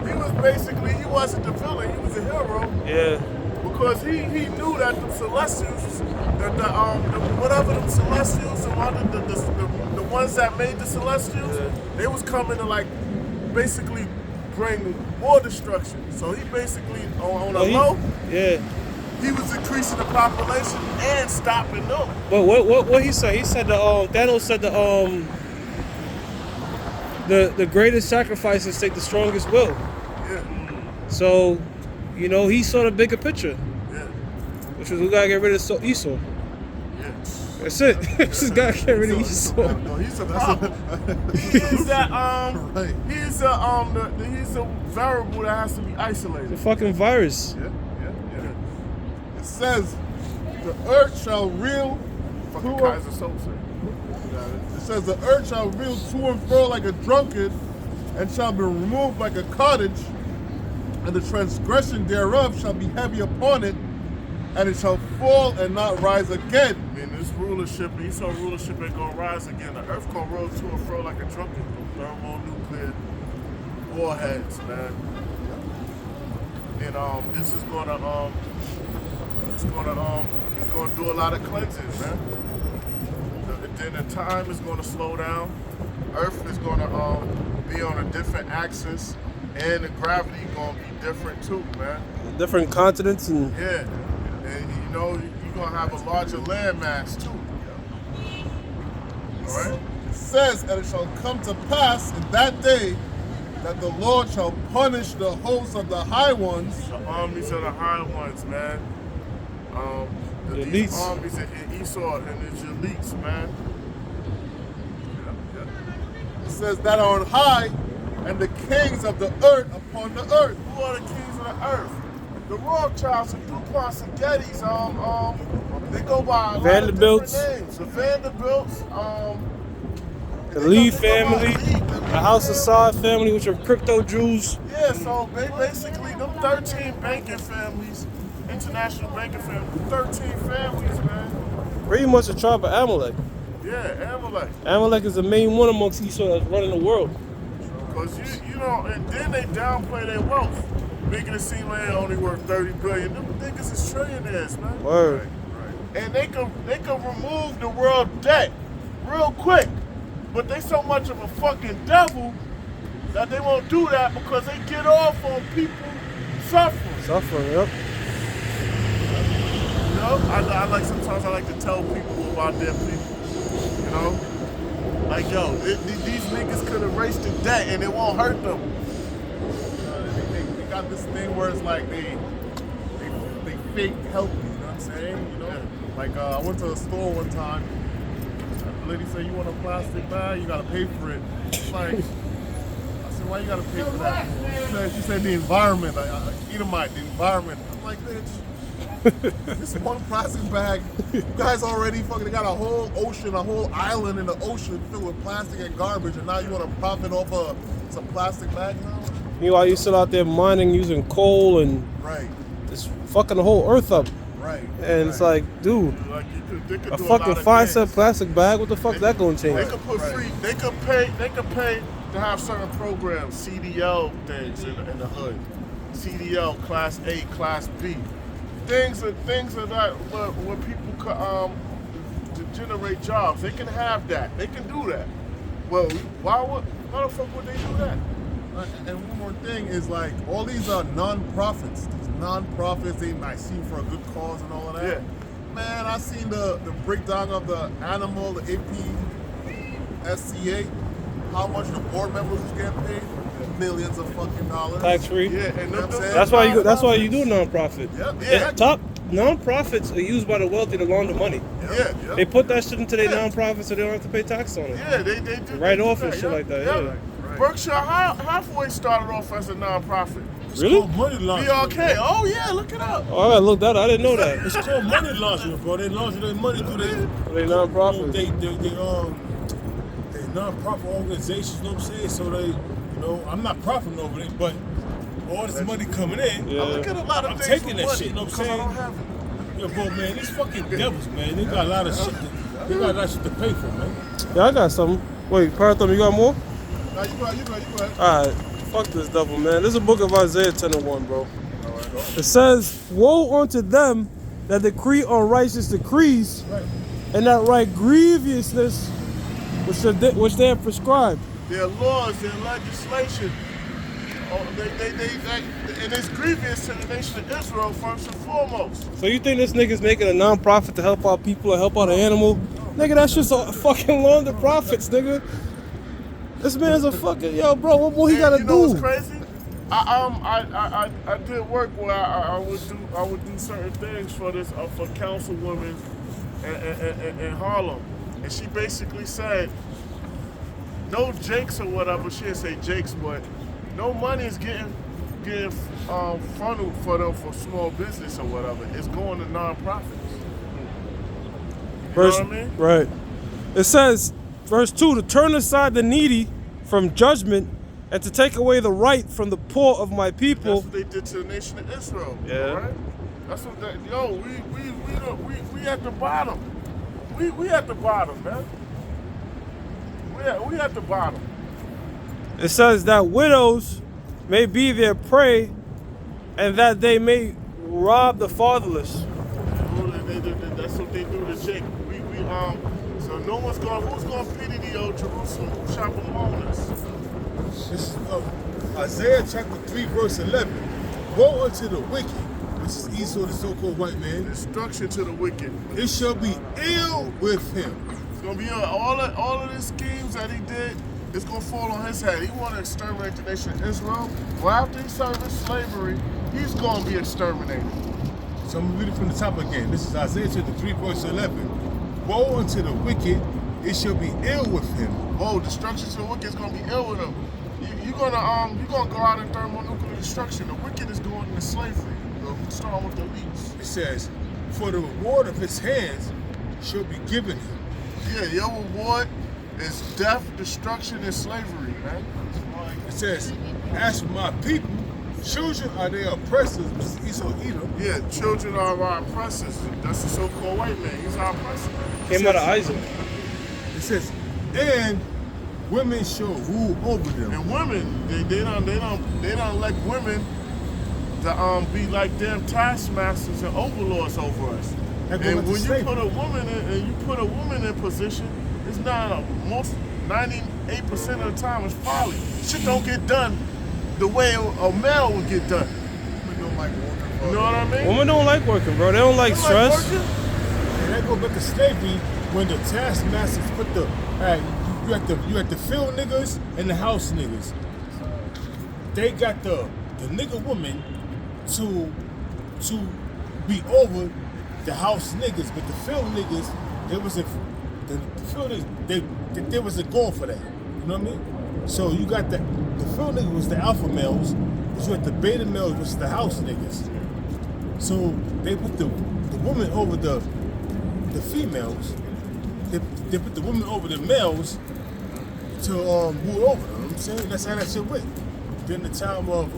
He was basically, he wasn't the villain. He was a hero. yeah, Because he knew that the Celestials, whatever the Celestials and one of the ones that made the Celestials, they was coming to like basically bring more destruction. So he basically on a low, yeah. he was increasing the population and stopping them. But what he said? He said Thanos said the greatest sacrifices take the strongest will. Yeah, So, you know, he saw the bigger picture, yeah, which was we gotta get rid of Esau. yeah. That's it. We just gotta get rid of Esau. No, he's a problem. He's that Right. he's a variable that has to be isolated. The fucking virus. Yeah. It says, the earth shall reel Fucking to Kaiser Soze. It says, the earth shall reel to and fro like a drunkard, and shall be removed like a cottage, and the transgression thereof shall be heavy upon it, and it shall fall and not rise again. I mean, this rulership, Esau rulership ain't gonna rise again. The earth gonna roll to and fro like a drunkard. Thermonuclear warheads, man. And this is gonna it's gonna do a lot of cleansing, man. Then the time is gonna slow down. Earth is gonna be on a different axis. And the gravity gonna be different too, man. Different continents and Yeah. And you know, you're gonna have a larger landmass too. Alright? It says, and it shall come to pass in that day that the Lord shall punish the hosts of the high ones. The armies of the high ones, man. The These elites. armies in Esau and the elites, man. It says that are on high, and the kings of the earth upon the earth. Who are the kings of the earth? The Rothschilds, the DuPonts, and Gettys, they go by a lot Vanderbilts. of different names. The Vanderbilts, the Lee they go by family, Lee, the House of Saud family, which are crypto Jews. Yeah, so they basically, them 13 banking families, international banking families, 13 families, man. Pretty much a tribe of Amalek. Yeah, Amalek. Amalek is the main one amongst Esau that's running the world. Because you know, and then they downplay their wealth, making it seem like they only worth 30 billion. Them niggas is trillionaires, man. Word. And they can remove the world debt real quick. But they so much of a fucking devil that they won't do that because they get off on people suffering. Suffering, yep. You know, I like sometimes I like to tell people about their people. You know, like yo, these niggas could erase the debt and it won't hurt them. They got this thing where it's like they fake healthy. You know what I'm saying? You know, Yeah. like I went to a store one time. The lady said, "You want a plastic bag? You gotta pay for it." It's like, I said, "Why you gotta pay for that?" She said the environment. Edomite, the environment. I'm like, bitch, this one plastic bag. You guys already fucking got a whole ocean, a whole island in the ocean filled with plastic and garbage, and now you want to profit off of some plastic bags now? Meanwhile, you still out there mining using coal and Right, just fucking the whole earth up. right. And it's like, dude, Like they could a do fucking lot of 5 cent things. plastic bag, what the fuck that gonna They change? could put free. They could pay to have certain programs, CDL things in the hood, CDL Class A, Class B, things of that where people could to generate jobs. They can have that. They can do that. Well, why the fuck would they do that? And one more thing is like all these are non-profits. These non-profits, they might seem for a good cause and all of that. Yeah. Man, I seen the breakdown of the animal, the APSCA, how much the board members was getting paid, millions of fucking dollars. Tax free. Yeah, and You know what I'm saying? That's why you do nonprofit. Yep. Yeah. Top nonprofits are used by the wealthy to launder money. Yeah. They put that shit into their nonprofits so they don't have to pay tax on it. Yeah, they do. Write they do off and that, shit like that, yeah. Berkshire Hathaway started off as a nonprofit. It's Really? called money laundering. BRK. Oh yeah, look it up. Oh, I gotta look that up. I didn't know that. It's called money laundering, bro. They launder their money through They nonprofits. they non-profit organizations, you know what I'm saying? So they, I'm not profiting over it, but all this money coming in, Yeah. I look at a lot of I'm things taking for that money shit, you know what I'm because I saying? don't have it. Yo, bro, man, these fucking devils, man, they got a lot of shit. They got a lot of shit to pay for, man. Yeah, I got something. Wait, Parathon, you got more? Nah, you go ahead. Alright, fuck this devil, man. This is a book of Isaiah 10:1, bro. It says, "Woe unto them that decree unrighteous decrees, Right. and that write grievousness which they have prescribed." Their laws, their legislation, and it's grievous to the nation of Israel first and foremost. So you think this nigga's making a non-profit to help out people or help out an animal? Nigga, that's just a fucking launder profits, nigga. This man's a fucking, yo, bro, what more he gotta you know do? what's crazy? I did work where I would do certain things for this for councilwomen in Harlem, and she basically said no jakes or whatever. She didn't say jakes, but no money is getting funneled for them for small business or whatever. It's going to nonprofits. You know what I mean? Right. It says, verse 2, to turn aside the needy from judgment and to take away the right from the poor of my people. That's what they did to the nation of Israel. Yeah. Right? That's what they. Yo, we at the bottom. We at the bottom, man. We at the bottom. It says that widows may be their prey and that they may rob the fatherless. That's what they do to Jake. So no one's going. Who's going to pity the old Jerusalem? Who shall bemoan us? This is Isaiah chapter 3, verse 11. Woe unto the wicked, which is Esau, the so-called white man. Destruction to the wicked. It shall be ill with him. It's gonna be all of the schemes that he did. It's gonna fall on his head. He want to exterminate the nation of Israel. Well, after he served slavery, he's gonna be exterminated. So I'm going to read it from the top again. This is Isaiah chapter 3, verse 11. Woe unto the wicked, it shall be ill with him. Oh, destruction to the wicked is gonna be ill with him. You're gonna go out in thermonuclear destruction. The wicked is going into slavery. Starting with the least. It says, for the reward of his hands shall be given him. Yeah, your reward is death, destruction, and slavery, man. It says, as for my people, children are their oppressors, which is Esau, Edom. Yeah, children are our oppressors. That's the so-called white man. He's our oppressor. Came out of Isaac. It says, and women shall rule over them. And women, they don't like women to be like them taskmasters and overlords over us. And when you put a woman in position, it's not most 98% of the time it's folly. Shit don't get done the way a male would get done. Women don't like working. You know what I mean? Women don't like working, bro. They don't like stress. And that go back to slavery when the taskmasters put the you had the field niggas and the house niggas. They got the nigga woman to be over the house niggas, but the field niggas, there wasn't the field niggas, they wasn't going for that. You know what I mean? So you got the field niggas was the alpha males, but you had the beta males, which is the house niggas. So they put the woman over the females. They put the women over the males to rule over them. You know what I'm saying? That's how that shit went. During the time of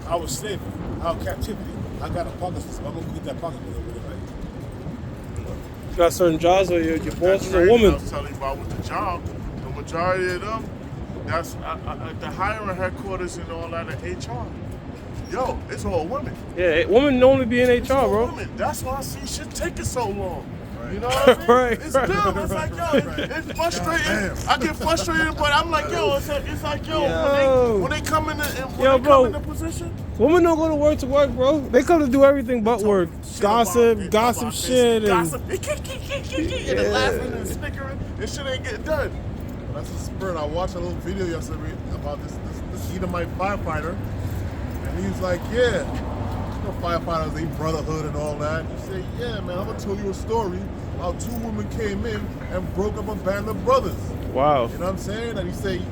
our slavery, our captivity. I got a pocket system. I'm gonna get that pocket over there, right? You got certain jobs where your boss is a I woman. was telling you about with the job, the majority of them, that's at the hiring headquarters and all that at HR. Yo, it's all women. Yeah, women normally be in It's HR, all bro. women. That's why I see shit taking so long. You know what I mean? Right, It's right. dumb. It's like, yo, it's frustrating. I get frustrated, but I'm like, yo, it's like, yo, when they come in the position, Women don't go to work, bro. They come to do everything but work. Gossip shit, and gossip, and laughing and snickering. This shit ain't getting done. That's the spirit. I watched a little video yesterday about this Edomite firefighter, and he was like, yeah, you know, firefighters, they brotherhood and all that. He said, yeah, man, I'm gonna tell you a story how two women came in and broke up a band of brothers. wow. You know what I'm saying? And he said, he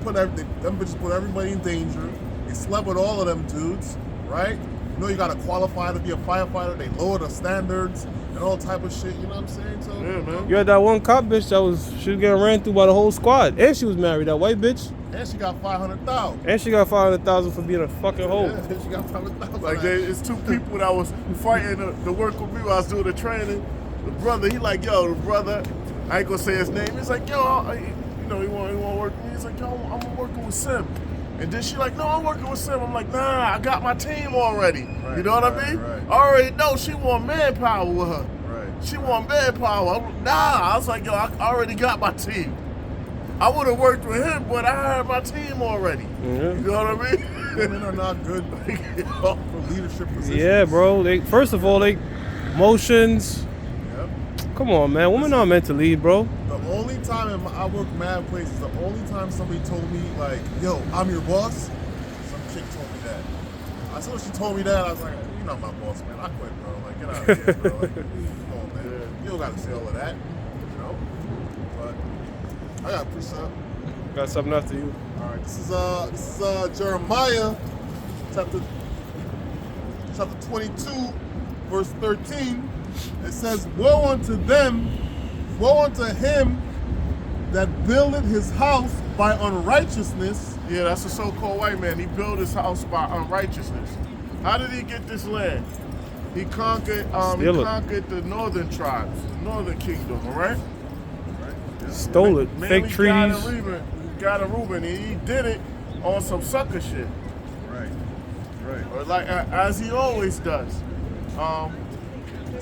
put everything, them bitches put everybody in danger. He slept with all of them dudes, right? You know, you gotta qualify to be a firefighter. They lower the standards and all type of shit. You know what I'm saying? So, Yeah, man. You had that one cop bitch she was getting ran through by the whole squad, and she was married, that white bitch, and she got 500,000. and she got 500,000 for being a fucking hoe. Yeah, she got 500,000. Like it's two people that was fighting to work with me while I was doing the training. The brother, he like, yo, the brother, I ain't gonna say his name. He's like, yo, you know, he want to work with me. He's like, yo, I'm working with Sim. And then she like, no, I'm working with Sim. I'm like, nah, I got my team already. Right, you know what I mean? right. I already know she want manpower with her. Right. She want manpower. Nah, I was like, yo, I already got my team. I would have worked with him, but I had my team already. Yeah. You know what I mean? Women are not good for leadership positions. Yeah, bro. First of all, emotions. Yep. Come on, man. Women aren't meant to lead, bro. The only time I worked mad places, the only time somebody told me like, yo, I'm your boss, some chick told me that. As soon as she told me that, I was like, you're not my boss, man. I quit, bro. Like, get out of here, bro. Like, come on, man. You don't gotta say all of that, you know? But I got a precept. Got something after you. All right, this is Jeremiah chapter 22, verse 13. It says, woe unto him that buildeth his house by unrighteousness. Yeah, that's a so-called white man. He built his house by unrighteousness. How did he get this land? He conquered the northern tribes, the northern kingdom, all right? Stole it. Fake treaties. Got a Reuben, and he did it on some sucker shit. Right. Or like as he always does.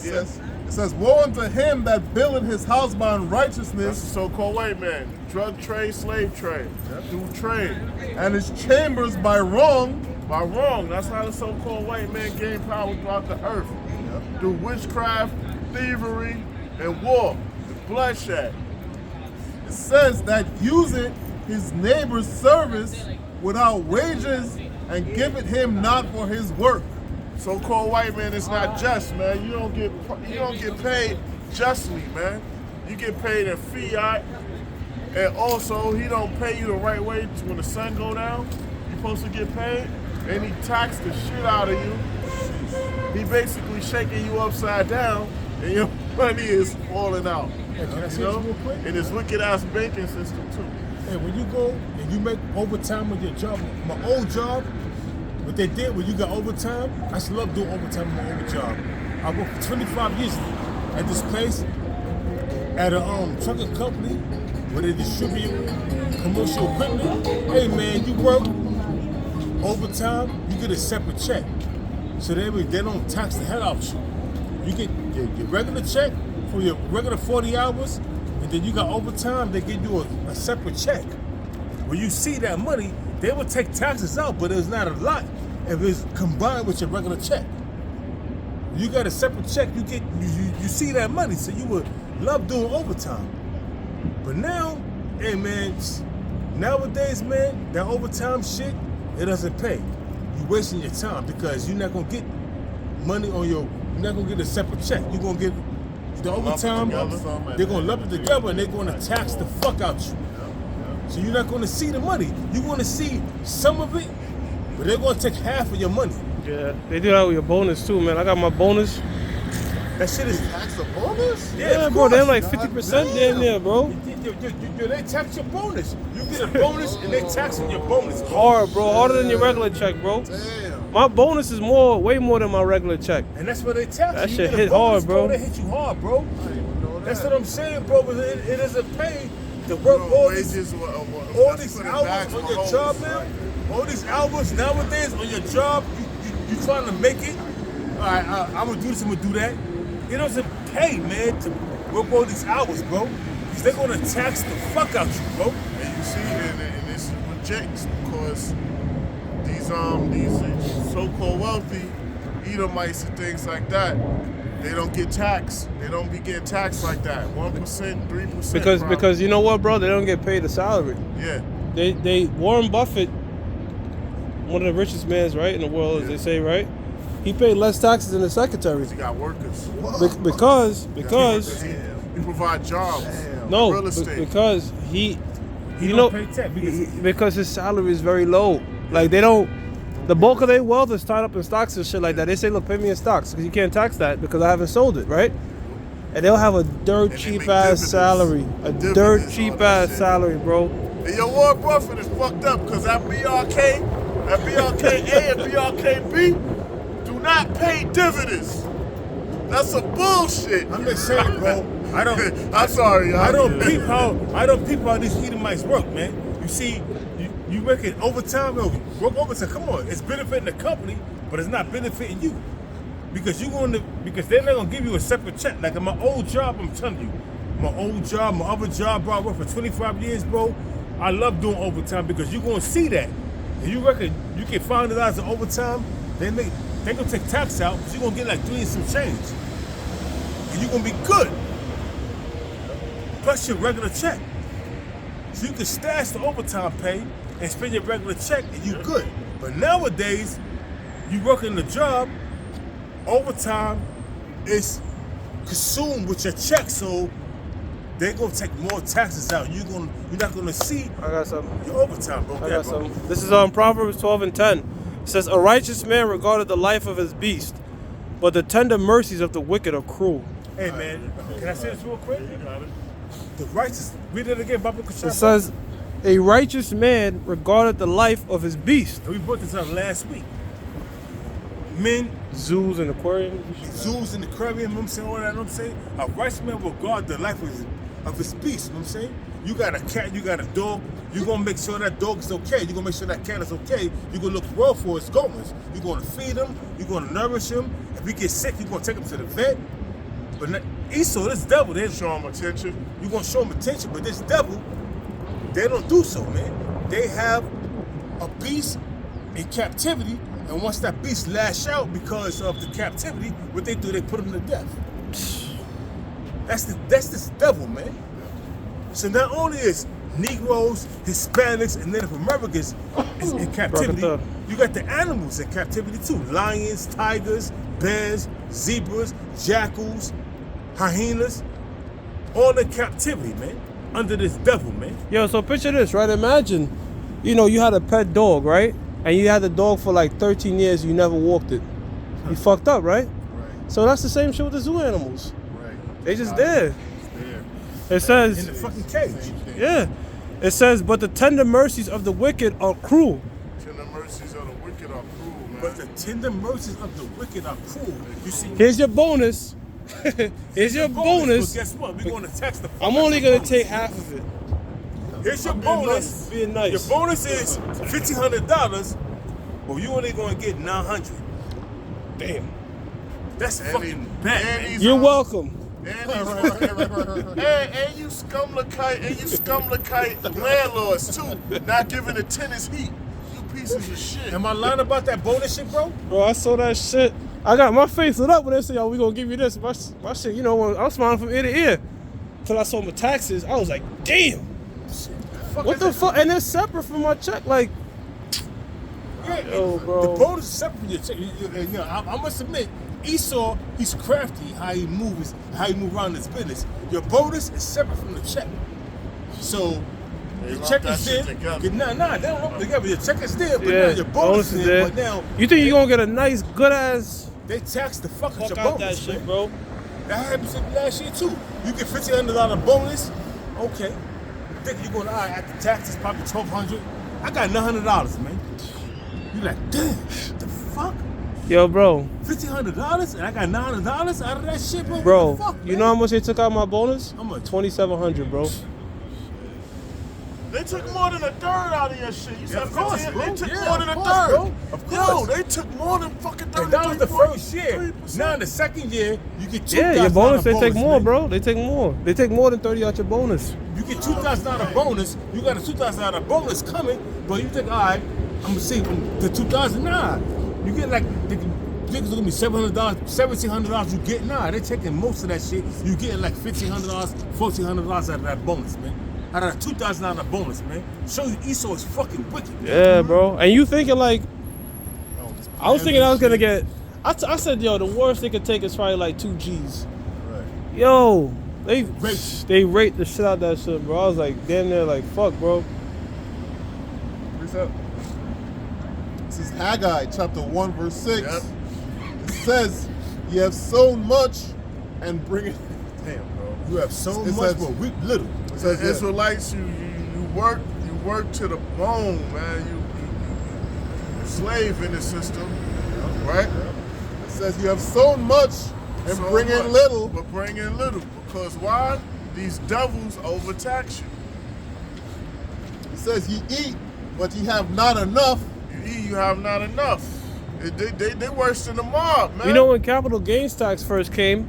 It It says, woe unto him that buildeth his house by That's the unrighteousness, so-called white man. Drug trade, slave trade. Do trade. and his chambers by wrong. By wrong, that's how the so-called white man gained power throughout the earth. Through witchcraft, thievery, and war. Bloodshed. It says that useth his neighbor's service without wages, and giveth him not for his work. So-called white man is not just, man. You don't get paid justly, man. You get paid in fiat, and also he don't pay you the right way when the sun go down. You're supposed to get paid, and he tax the shit out of you. He basically shaking you upside down, and your money is falling out. Hey, can I say You this know? real quick? And his wicked ass banking system too. Hey, when you go and you make overtime with your job, my old job, what they did when you got overtime, I used to love doing overtime in my old job. I worked for 25 years at this place at a trucking company where they distribute commercial equipment. Hey man, you work overtime, you get a separate check. So they don't tax the hell out you. You get your regular check for your regular 40 hours, and then you got overtime, they give you a separate check. When you see that money, they will take taxes out, but it's not a lot if it's combined with your regular check. You got a separate check, you see that money, so you would love doing overtime. But now, hey man, nowadays, man, that overtime shit, it doesn't pay. You're wasting your time because you're not gonna get money on you're not gonna get a separate check. You're gonna get the overtime, they're gonna lump it together and they're gonna tax the fuck out you. So you're not gonna see the money. You're gonna see some of it, but they're gonna take half of your money. Yeah, they do that with your bonus too, man. I got my bonus. That shit is Tax a bonus? Yeah, of bro, they're course. like 50% damn near, bro. They tax your bonus. You get a bonus and they taxing your bonus. Hard, bro. Harder than your regular check, bro. Damn. My bonus is way more than my regular check. And that's what they tax. That you. shit You get a hit hard, bonus, bro. They hit you hard, bro. I didn't even know That's that. what I'm saying, bro. But it doesn't pay to work all these Wages, all these hours on your job now. All these hours nowadays on your job, you trying to make it. All right, I'm gonna do this. I'm gonna do that. It doesn't pay, man, to work all these hours, bro. Because they're gonna tax the fuck out you, bro. And you see, and this is with Jakes, because these so-called wealthy Edomites and things like that, they don't get taxed. They don't be getting taxed like that. 1%, 3%. Because you know what, bro? They don't get paid a salary. Yeah. They Warren Buffett, one of the richest mans, right, in the world, as they say, right? He paid less taxes than the secretary. He got workers. Because He provide jobs. no, Real estate. because he He you don't know pay tax because his salary is very low. Like they don't. The bulk of their wealth is tied up in stocks and shit like that. They say, look, pay me in stocks because you can't tax that because I haven't sold it, right? And they'll have a dirt they cheap make ass dividends. salary, a Dividends, dirt all cheap that ass shit. salary, bro. And your Warren Buffett is fucked up because that BRKA and BRKB do not pay dividends. That's some bullshit. I'm just saying, bro. I'm sorry. I don't peep how these Edomites work, man. You see, you working overtime, work overtime. Come on, it's benefiting the company, but it's not benefiting you because because they're not gonna give you a separate check. Like in my old job, I'm telling you, my other job, bro, I worked for 25 years, bro. I love doing overtime because you're gonna see that. If you reckon you get $500 of overtime, they gonna take tax out, but you're gonna get like 3 and some change, and you're gonna be good. Plus your regular check. So you can stash the overtime pay and spend your regular check and you good. But nowadays, you working the job, overtime is consumed with your check, so they're gonna take more taxes out. You're not gonna see I got something. your overtime, bro. I Yeah, got bro. something. This is on Proverbs 12 and 10. It says, a righteous man regarded the life of his beast, but the tender mercies of the wicked are cruel. Hey man, can I say this real quick? The righteous, read it again, Baba It Kashab. says, a righteous man regarded the life of his beast. And we brought this up last week. Men, Zoos and aquariums. zoos in the aquarium, you know what I'm saying? All that, you know what I'm saying? A righteous man will guard the life of his beast, you know what I'm saying? You got a cat, you got a dog, you're gonna make sure that dog is okay. You're gonna make sure that cat is okay. You're gonna look well for his goings. You're gonna feed him, you're gonna nourish him. If he gets sick, you're gonna take him to the vet. But Esau, this devil, Show them attention. you gonna show them attention, but this devil, they don't do so, man. They have a beast in captivity, and once that beast lash out because of the captivity, what they do, they put him to death. That's this devil, man. So not only is Negroes, Hispanics, and Native Americans is in captivity, you got the animals in captivity too. Lions, tigers, bears, zebras, jackals, hyenas, all in captivity, man. Under this devil, man. Yo, so picture this, right? Imagine, you had a pet dog, right? And you had the dog for like 13 years, you never walked it. You fucked up, right? Right. So that's the same shit with the zoo animals. Right. They just there. It's there. It says, In the fucking cage. Same thing. yeah. It says, but the tender mercies of the wicked are cruel. Tender mercies of the wicked are cruel, man. But the tender mercies of the wicked are cruel. You see, Here's your bonus. Here's your bonus. But guess what? We're going to tax the fuck I'm out only your gonna bonus. take half of it. Here's your I'm being bonus. Being nice. Your bonus is $1,500, but you only going to get $900. Damn. That's And fucking he- bad. and man. he's You're on- welcome. And you scumlakite landlords too, not giving the tenants heat. You pieces of shit. Am I lying about that bonus shit, bro? Bro, I saw that shit. I got my face lit up when they said, yo, we gonna give you this. My shit, when I was smiling from ear to ear. Till I saw my taxes, I was like, damn. What the fuck? And it's separate from my check. Like, yo, bro. The bonus is separate from your check. I must admit, Esau, he's crafty how he moves around his business. Your bonus is separate from the check. So They your lump check that is shit there. together. Nah, they don't lump it together. Your check is there, but now Yeah, your bonus is there. But now You think you're gonna get a nice, good ass they tax the fuck out fuck your out bonus, that shit, man. bro? That happened to me last year too. You get $1,500 bonus, okay. Think you're going after taxes, probably $1,200. I got $900, man. You like, damn, the fuck? Yo, bro. $1,500 and I got $900 out of that shit, bro. Bro, What the fuck, you man? know how much they took out my bonus? How much? $2,700, bro. They took more than a third out of your shit. You said of course, 15, bro. they took Yeah, more than of a course, third. bro. Of Yo, course. they took more than fucking 30. And that was the first year. Now in the second year, you get $2,000 Yeah, your bonus, they take more, man. bro. They take more. They take more than 30 out your bonus. You get $2,000 bonus. You got a $2,000 bonus coming, but you think, all right, I'm gonna see the $2,000. Nah, you get like niggas gonna be $700, $1,700. You get they're taking most of that shit. You getting like $1,500, $1,400 out of that bonus, man. Out of that $2,000 bonus, man. Show you Esau is fucking wicked. Yeah, bro. And you thinking like, Oh, this I was thinking I was gonna shit. get, I said, yo, the worst they could take is probably like 2 G's. Right. Yo, they Rape. raped the shit out that shit, bro. I was like, damn near like, fuck, bro. Precept. This is Haggai chapter 1 verse 6. Yep. It says, "You have sown much and bring it." Damn, bro. You have so It much, says- but reap little. It The says, yeah. Israelites, you work to the bone, man. You slave in the system, right? It says, "You have sown much and So bring in much, little." but bring in little because why? These devils overtax you. It says, "Ye eat, but ye have not enough." You eat, you have not enough. They worse than the mob, man. You know when capital gains tax first came,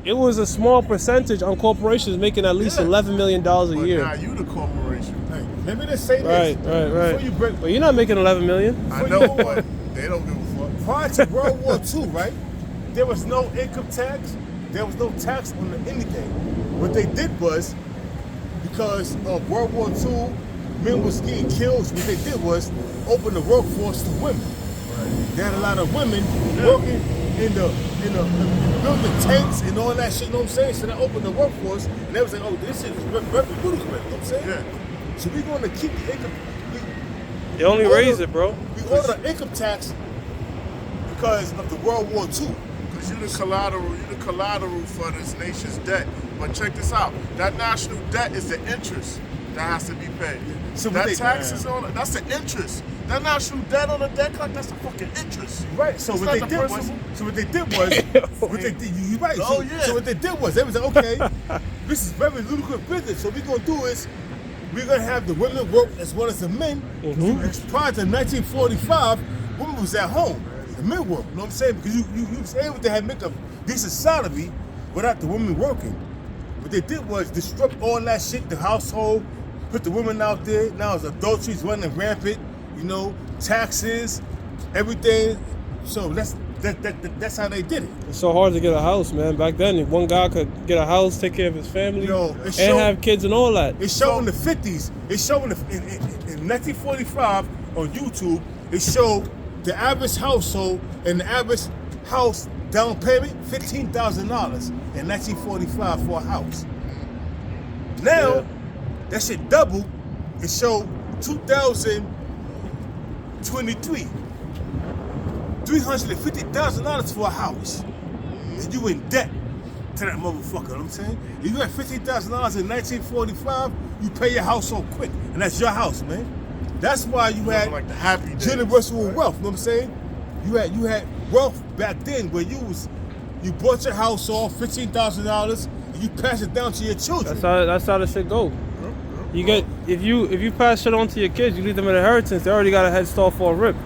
it was a small percentage on corporations making at least Yeah. $11 million a but year. now you the corporation. Hey, let me just say Right, this. right. Before you break, But you're not making 11 million. I know, but they don't give a fuck. prior to World War II, right? There was no income tax. There was no tax on anything. What they did was, because of World War II, men was getting killed. What they did was open the workforce to women. They had a lot of women working in the building tanks and all that shit. You know what I'm saying? So they opened the workforce, and they was like, "Oh, this shit is very good." You know what I'm saying? Yeah. So we're going to keep the income. They only raise it, bro. We order the income tax because of the World War II. Because you the collateral for this nation's debt. But check this out. That national debt is the interest that has to be paid. So what that they- tax is on it, that's the interest. That national debt on the debt clock, that's the fucking interest. Right. So It's what not they the did was, principal. you're right. Oh, So, yeah. so what they did was, they was like, okay, this is very ludicrous business. So what we're gonna do is, we're gonna have the women work as well as the men. Prior to 1945, women was at home. The men work. You know what I'm saying? Because you was able to make a decent salary without the women working. What they did was disrupt all that shit, the household, put the women out there. Now it's adultery's running rampant, you know, taxes, everything. So that's how they did it. It's so hard to get a house, man. Back then, one guy could get a house, take care of his family, and have kids and all that. It showed in the 50s. It showed in 1945 on YouTube. It showed the average household and the average house down payment $15,000 in 1945 for a house. Now that shit doubled. It showed 2023. $350,000 for a house. And you in debt to that motherfucker, you know what I'm saying? If you had $50,000 in 1945, you pay your household quick. And that's your house, man. That's why you had like the happy days, universal wealth, you know what I'm saying? You had wealth back then where you bought your house off $15,000 and you pass it down to your children. That's how the shit go. You get if you pass shit on to your kids, you leave them an inheritance, they already got a head start for a rip.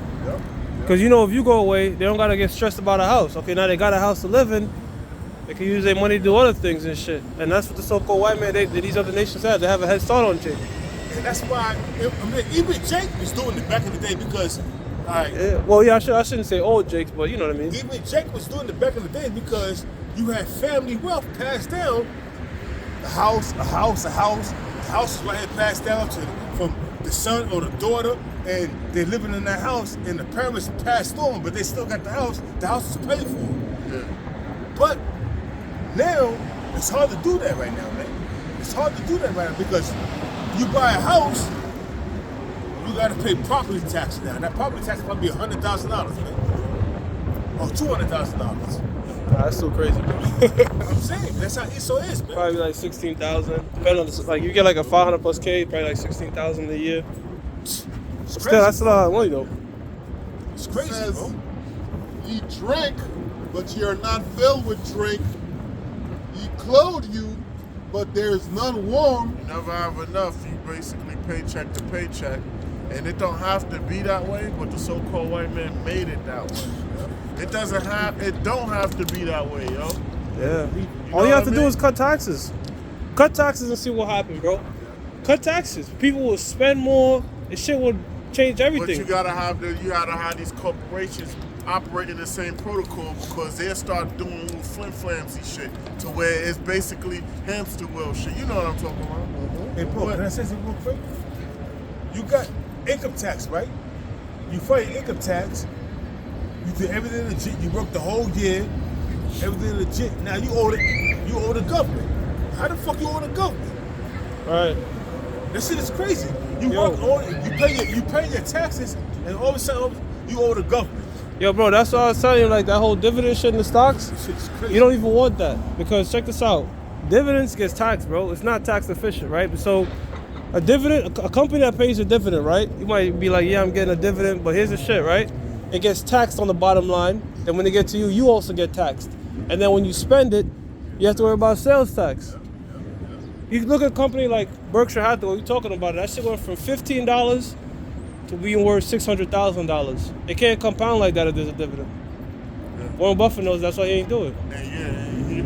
Because you know, if you go away, they don't gotta get stressed about a house. Okay, now they got a house to live in, they can use their money to do other things and shit. And that's what the so-called white man, these other nations have. They have a head start on shit. And that's why, I mean, even Jake was doing it back in the day because, well, yeah, I shouldn't say old Jakes, but you know what I mean. Even Jake was doing it back in the day because you had family wealth passed down. A house. The house is right here passed down from the son or the daughter, and they're living in that house, and the parents passed on, but they still got the house. The house is paid for. Yeah. But now, it's hard to do that right now, man. It's hard to do that right now because you buy a house, you got to pay property tax now. That property tax is probably $100,000, man. Or $200,000. That's so crazy, bro. I'm saying, that's how it so is, man. Probably like 16,000. Depending on like you get like a 500 plus K, probably like 16,000 a year. It's Still, that's a lot of money though. It's crazy, Says, bro. ye drink, but ye are not filled with drink. Ye clothe you, but there is none warm. You never have enough. You basically paycheck to paycheck. And it don't have to be that way, but the so-called white man made it that way. It don't have to be that way, yo. Yeah. You All you know have to what I do mean? is cut taxes. Cut taxes and see what happens, bro. Cut taxes. People will spend more. This shit will change everything. But you gotta have these corporations operating the same protocol because they'll start doing little flim-flamsy shit to where it's basically hamster wheel shit. You know what I'm talking about? Hey, bro, can I say something real quick? You got income tax, right? You file your income tax. You do everything legit. You work the whole year. Everything legit. Now you owe the government. How the fuck you owe the government? Right. That shit is crazy. You pay your taxes, and all of a sudden you owe the government. Yo, bro, that's what I was telling you. Like that whole dividend shit in the stocks. This shit is crazy. You don't even want that because check this out. Dividends gets taxed, bro. It's not tax efficient, right? So a dividend, a company that pays a dividend, right? You might be like, yeah, I'm getting a dividend, but here's the shit, right? It gets taxed on the bottom line. Then when it gets to you, you also get taxed. And then when you spend it, you have to worry about sales tax. You look at a company like Berkshire Hathaway, we're talking about it. That shit went from $15 to being worth $600,000. It can't compound like that if there's a dividend. Yeah. Warren Buffett knows that's why he ain't do it. And he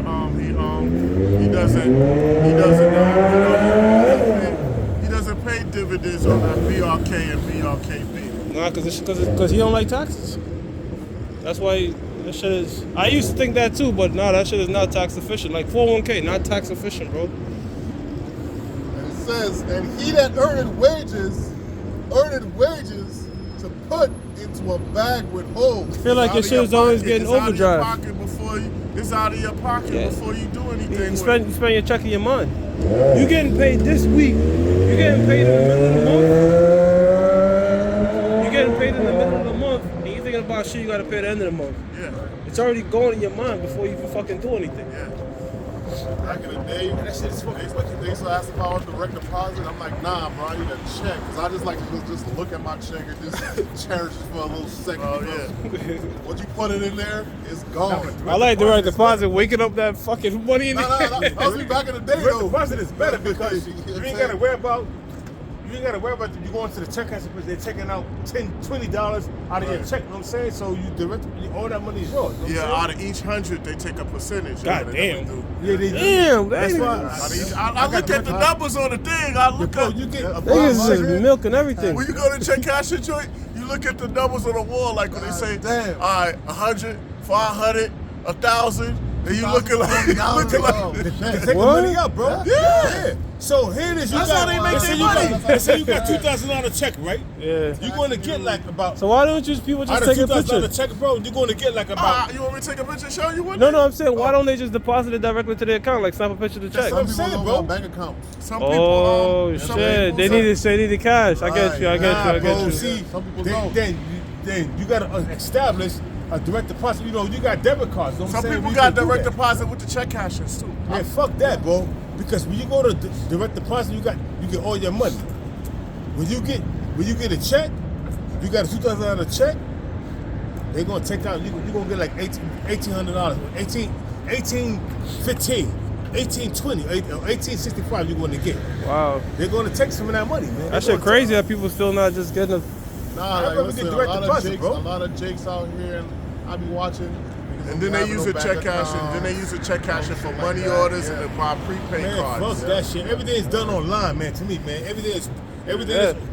doesn't pay dividends on that BRK and BRKB. Nah, cause he don't like taxes. That's why that shit is. I used to think that too, but nah, that shit is not tax efficient. Like 401k, not tax efficient, bro. And it says, and he that earned wages to put into a bag with holes. I feel like your shit is always getting overdrive. It's out of your pocket before you do anything. You spend your check in your mind. You getting paid this week. You getting paid in the middle of the month. You getting paid in the middle of the month, and you thinking about shit you gotta pay at the end of the month. Yeah. It's already going in your mind before you even fucking do anything. Yeah. Back in the day, that shit is fucking. They used to ask if I was direct deposit. I'm like, nah, bro, I need a check, cause I just like to just look at my check and just cherish it for a little second. Oh yeah. Once you put it in there, it's gone. I like direct deposit, waking up that fucking money in No, that was me back in the day Direct though. deposit is better because you ain't gotta worry about you ain't gotta worry about you going to the check cash because they're taking out $10, $20 out of your check. You know what I'm saying? So you directly, all that money is yours. You know Yeah, out of each 100, they take a percentage. God Yeah, damn. Yeah, they do. Damn, That's they why. I look at the numbers on the thing. I look Bro, at you get niggas is milk and everything. when you go to check cash and joint, you look at the numbers on the wall, like when they say, damn. all right, 100, 500, 1,000, and you looking like, They take the What? money out, bro. Yeah. So here it is. You That's got, how they make let's their say you money. got- Let's say you got $2,000 check, right? Yeah. You're going to get like about So why don't you people out just of take a $2,000 picture? check, bro. You're going to get like about. you want me to take a picture and show you what? No, I'm saying why don't they just deposit it directly to their account, like snap a picture of the check? what I'm Some people saying, don't bro. got bank accounts. Some people. Oh some shit! people- They need the cash. I get you. I get you. I Nah, get bro. you. See, Some people don't. then you got to establish a direct deposit. You know, you got debit cards. You know what I'm Some saying? people You got can do direct that. deposit with the check cashers too. Man, fuck that, bro. Because when you go to direct deposit, you get all your money. When you get a check, you got a $2,000 check. They're gonna take out. You're gonna get like $1,800, 15, 1820, 1865. You're gonna get. Wow, They're gonna take some of that money, man. that shit crazy that people still not just getting a. Nah, I'd like, rather listen, get a direct lot of deposit, jakes, bro. a lot of jakes out here, and I be watching. And then they use a check cashing. Then they use a check cashing for money orders and then buy prepaid Man, cards. fuck that shit. Everything is done online, man. To me, man, everything is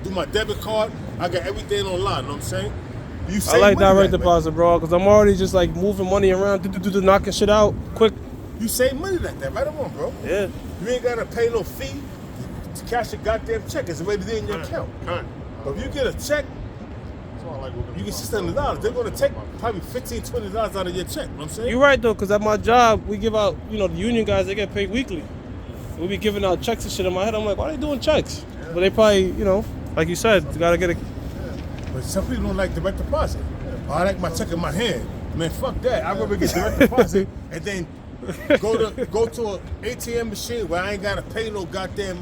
through my debit card. I got everything online. You know what I'm saying? You I save like money direct that way. deposit, bro, because I'm already just like moving money around, knocking shit out quick. You save money like that, right on, bro. Yeah. You ain't gotta pay no fee to cash your goddamn check. It's already there in your account. Okay. But if you get a check, That's why I like working you get for $600. They're gonna take probably $15, $20 out of your check. You know what I'm saying? You're right though, because at my job we give out, the union guys, they get paid weekly. We be giving out checks and shit. In my head, I'm like, why are they doing checks? But they probably, like you said, you gotta get a. But some people don't like direct deposit. I like my check in my hand. Man, fuck that. I'd rather get direct deposit and then go to an ATM machine where I ain't gotta pay no goddamn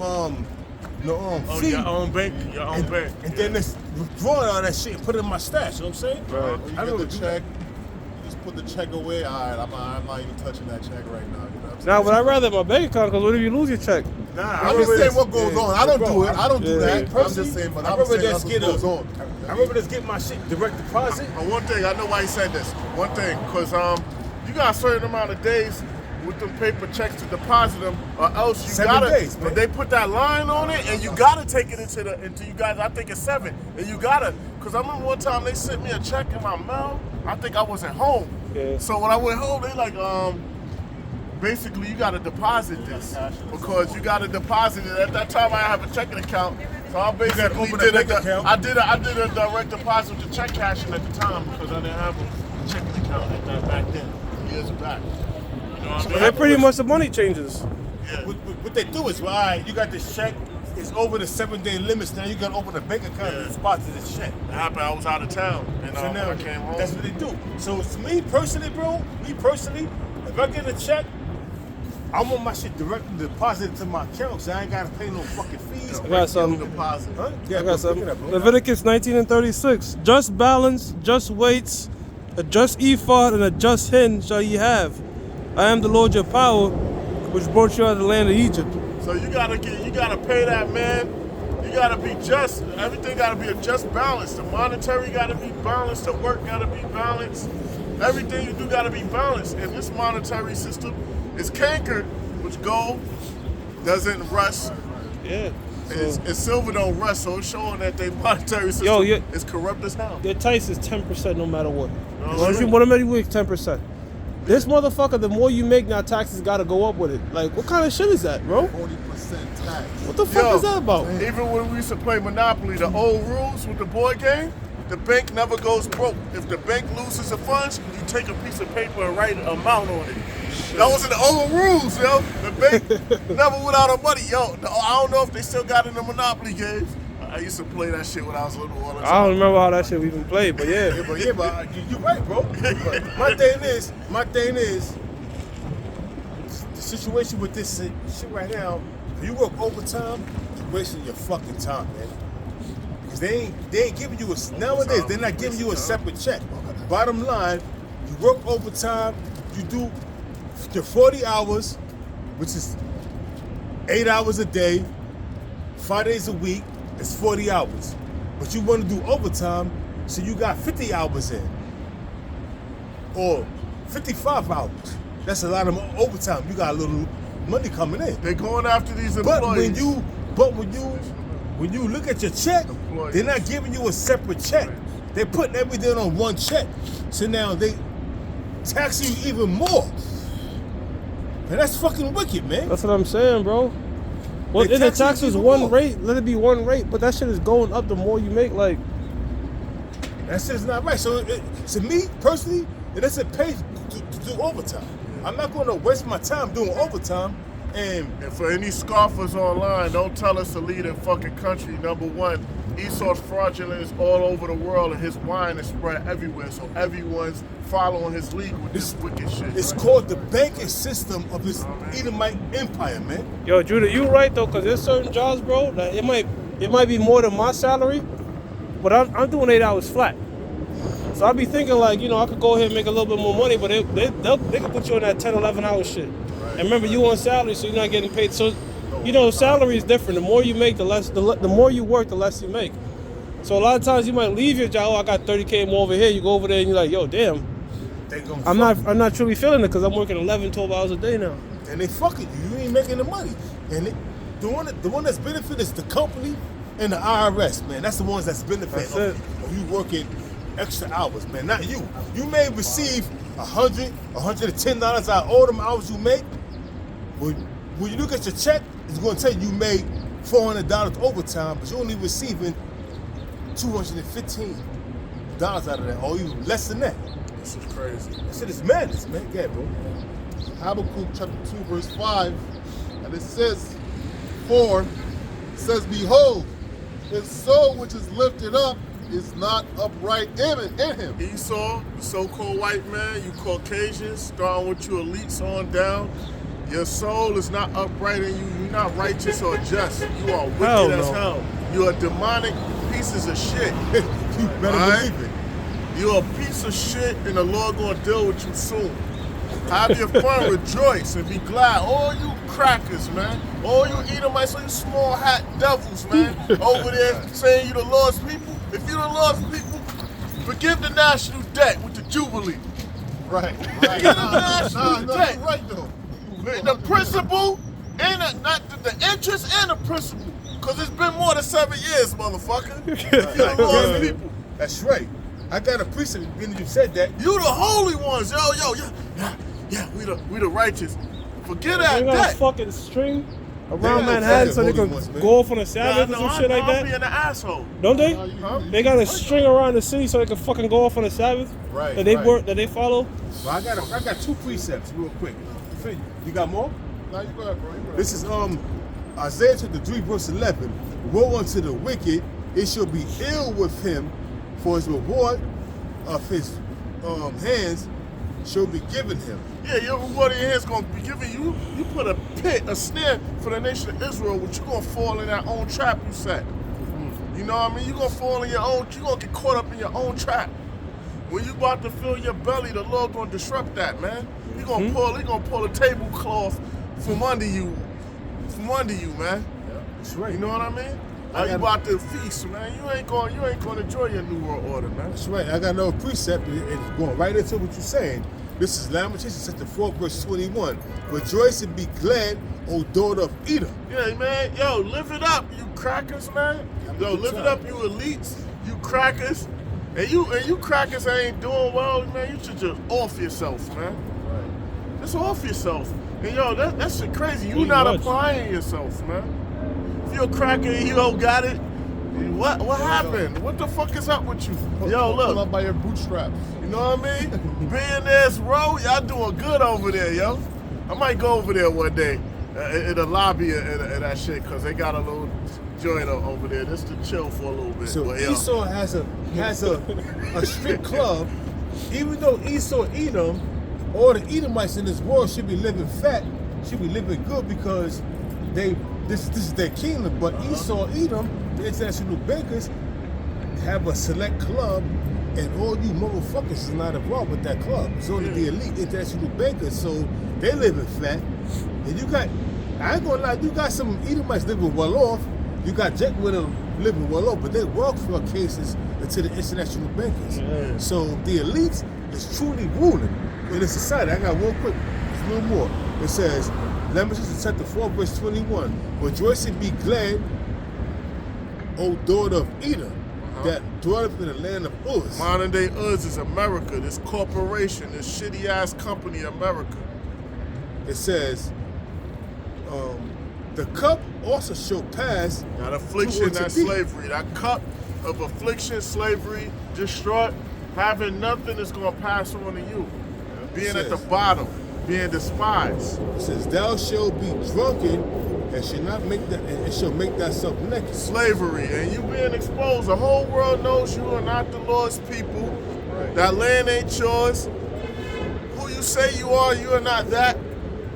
fee. Your own bank. And then let's withdraw all that shit and put it in my stash. You know what I'm saying? Right. When you I get know the what you check, you just put the check away. All right, I'm not even touching that check right now. You know what I'm saying? Now, but I'd rather my bank account, because what if you lose your check? Nah, I'm just saying what goes on. I don't do it. I don't do Yeah. that. I'm Personally, just saying, but I'd I'm rather saying just that's what get goes on. I remember just get my shit direct deposit. But one thing, I know why he said this. One thing, because you got a certain amount of days with them paper checks to deposit them, or else you 7 gotta. days, man. But they put that line on it, and you gotta take it into you guys. I think it's 7, and you gotta. Because I remember one time they sent me a check in my mail. I think I wasn't home. Yeah. So when I went home, they like basically you gotta deposit this because you gotta deposit it. At that time, I have a checking account. So I basically open a did bank account. I did a direct deposit with the check cashing at the time because I didn't have a checking account at that back then, years back. You know what I mean? They're pretty much the money changes. Yeah. What they do is, well, all right, you got this check. It's over the 7-day limits. Now you got to open a bank account and deposit this check. It happened. I was out of town, and So now when I came home. that's what they do. So it's me personally, bro. If I get a check, I want my shit directly deposited to my account, so I ain't gotta pay no fucking fees. I got something. deposit. Huh? I bro, got something. look at that, bro. Leviticus 19:36. Just balance, just weights, a just ephod, and a just hin shall ye have. I am the Lord your power, which brought you out of the land of Egypt. So you gotta pay that man. You gotta be just. Everything gotta be a just balance. The monetary gotta be balanced. The work gotta be balanced. Everything you do gotta be balanced. And this monetary system is cankered, which gold doesn't rust. Yeah. And silver don't rust, so it's showing that their monetary system Yo, yeah. is corrupt as hell. Their tax is 10% no matter what. No, Once you shit. want to make weeks, 10%. This motherfucker, the more you make now, taxes gotta go up with it. Like, what kind of shit is that, bro? 40% tax. What the fuck is that about? Even when we used to play Monopoly, the old rules with the board game, the bank never goes broke. If the bank loses the funds, you take a piece of paper and write an amount on it. That was in the old rules, yo. The bank never went out of money, yo. I don't know if they still got it in the Monopoly games. I used to play that shit when I was little all the I time. don't remember how that shit even played, but yeah. But you're right, bro. my thing is, the situation with this shit right now, if you work overtime, you're wasting your fucking time, man. Because they ain't giving you nowadays, they're not giving you a separate check. Bottom line, you work overtime, you do your 40 hours, which is 8 hours a day, 5 days a week, it's 40 hours. But you want to do overtime, so you got 50 hours in. Or 55 hours. That's a lot of overtime. You got a little money coming in. They're going after these But employees. when you look at your check, Employees. they're not giving you a separate check. They're putting everything on one check. So now they tax you even more. And that's fucking wicked, man. That's what I'm saying, bro. Well, They if the tax you tax is even one more. rate, let it be one rate. But that shit is going up the more you make. Like, That shit's not right. So to me, personally, it doesn't pay to do overtime. I'm not going to waste my time doing overtime. And for any scoffers online, don't tell us to lead in fucking country. Number one, Esau's fraudulent is all over the world, and his wine is spread everywhere. So everyone's following his lead with this wicked shit. it's called the banking system of this Edomite empire, man. yo, Judah, you right though, cause there's certain jobs, bro, that it might be more than my salary, but I'm doing 8 hours flat. So I be thinking like, you know, I could go ahead and make a little bit more money, but they can put you on that 10, 11 hour shit. And remember, you on salary, so you're not getting paid. So, you know, salary is different. The more you make, the more you work, the less you make. So a lot of times you might leave your job. Oh, I got 30K more over here. You go over there and you're like, yo, damn. They gonna I'm not truly feeling it because I'm working 11, 12 hours a day now. and they fucking you. You ain't making the money. And the one that's benefit is the company and the IRS, man. That's the ones that's benefit That's it. of you working extra hours, man. Not you. You may receive $100, $110 out of all them hours you make. When you look at your check, it's going to tell you made $400 overtime, but you're only receiving $215 out of that, or even less than that. This is crazy. That shit is madness, man. Yeah, bro. Habakkuk chapter 2 verse 5, and it says, 4, it says, behold, his soul which is lifted up is not upright in him. Esau, the so-called white man, you Caucasians, starting with you elites on down, your soul is not upright in you. You're not righteous or just. You are wicked Hell as no. hell. You are demonic pieces of shit. You better Alright? believe it. You're a piece of shit, and the Lord gonna deal with you soon. Have your fun, rejoice, and be glad. All you crackers, man. All you Edomites, all you small hat devils, man. Over there saying you the Lord's people. If you the Lord's people, forgive the national debt with the Jubilee. Right. Forgive the national debt. You're right though. The principal and the interest and the principal. Because it's been more than 7 years, motherfucker. If you're the Lord's people. That's right. I got a precept when you said that. You the holy ones, yeah, we the righteous. Forget that They got a debt. fucking string around got Manhattan fucking so they holy can ones, man. go off on a Sabbath or some shit like I'm that. being an asshole. Don't they? Huh? They got a string around the city so they can fucking go off on a Sabbath Right, that they right. work, that they follow. Well, I got 2 precepts real quick. You got more? Now you go ahead, bro. You go ahead. This is Isaiah chapter 3 verse 11. Woe unto the wicked, it shall be ill with him, for his reward of his hands shall be given him. Yeah, your reward in your hands gonna be given you. You put a pit, a snare for the nation of Israel, which you gonna fall in that own trap you set. You know what I mean? You gonna fall in your own. You gonna get caught up in your own trap. When you about to fill your belly, the Lord gonna disrupt that, man. He gonna pull a tablecloth from under you, man. That's right. You know what I mean? Now you about to feast, man. You ain't gonna enjoy your new world order, man. That's right. I got another precept. It's going right into what you're saying. This is Lamentations chapter 4 verse 21. Rejoice and be glad, O daughter of Edom. Yeah, man. Yo, live it up, you crackers, man. Yo, live it up, you elites, you crackers. And you crackers that ain't doing well, man. You should just off yourself, man. Right. Just off yourself. And yo, that shit crazy. You Pretty not much. applying yourself, man. If you're a cracker and you don't got it, what happened? What the fuck is up with you? Yo, Pull look. up by your bootstraps. You know what I mean? Billionaires Row, y'all doing good over there, yo. I might go over there one day in the lobby of that shit, because they got a little joint over there just to chill for a little bit. So But, yo, Esau has a strict club. Even though Esau Edom, all the Edomites in this world should be living fat, should be living good because this is their kingdom. But Esau Edom, the international bankers, have a select club, and all you motherfuckers is not involved with that club. It's only the elite international bankers, so they living fat. And you got, I ain't gonna lie, you got some Edomites living well off. You got Jet with a living well off, but they welfare cases into the international bankers. Yeah. So the elites is truly ruling in the society. I got one quick, just a little more. It says, Lamentations chapter 4, verse 21. Rejoice and be glad, O daughter of Edom, that dwelleth in the land of Uz. Modern day Uz is America, this corporation, this shitty ass company, America. It says, the cup also shall pass. That affliction, towards that the deep. slavery, that cup of affliction, slavery, distraught, having nothing is going to pass on to you. Being at the bottom, being despised. It says, thou shalt be drunken, and shall not make that, and shall make thyself naked. Slavery, and you being exposed. The whole world knows you are not the Lord's people. That land ain't yours. Who you say you are not that.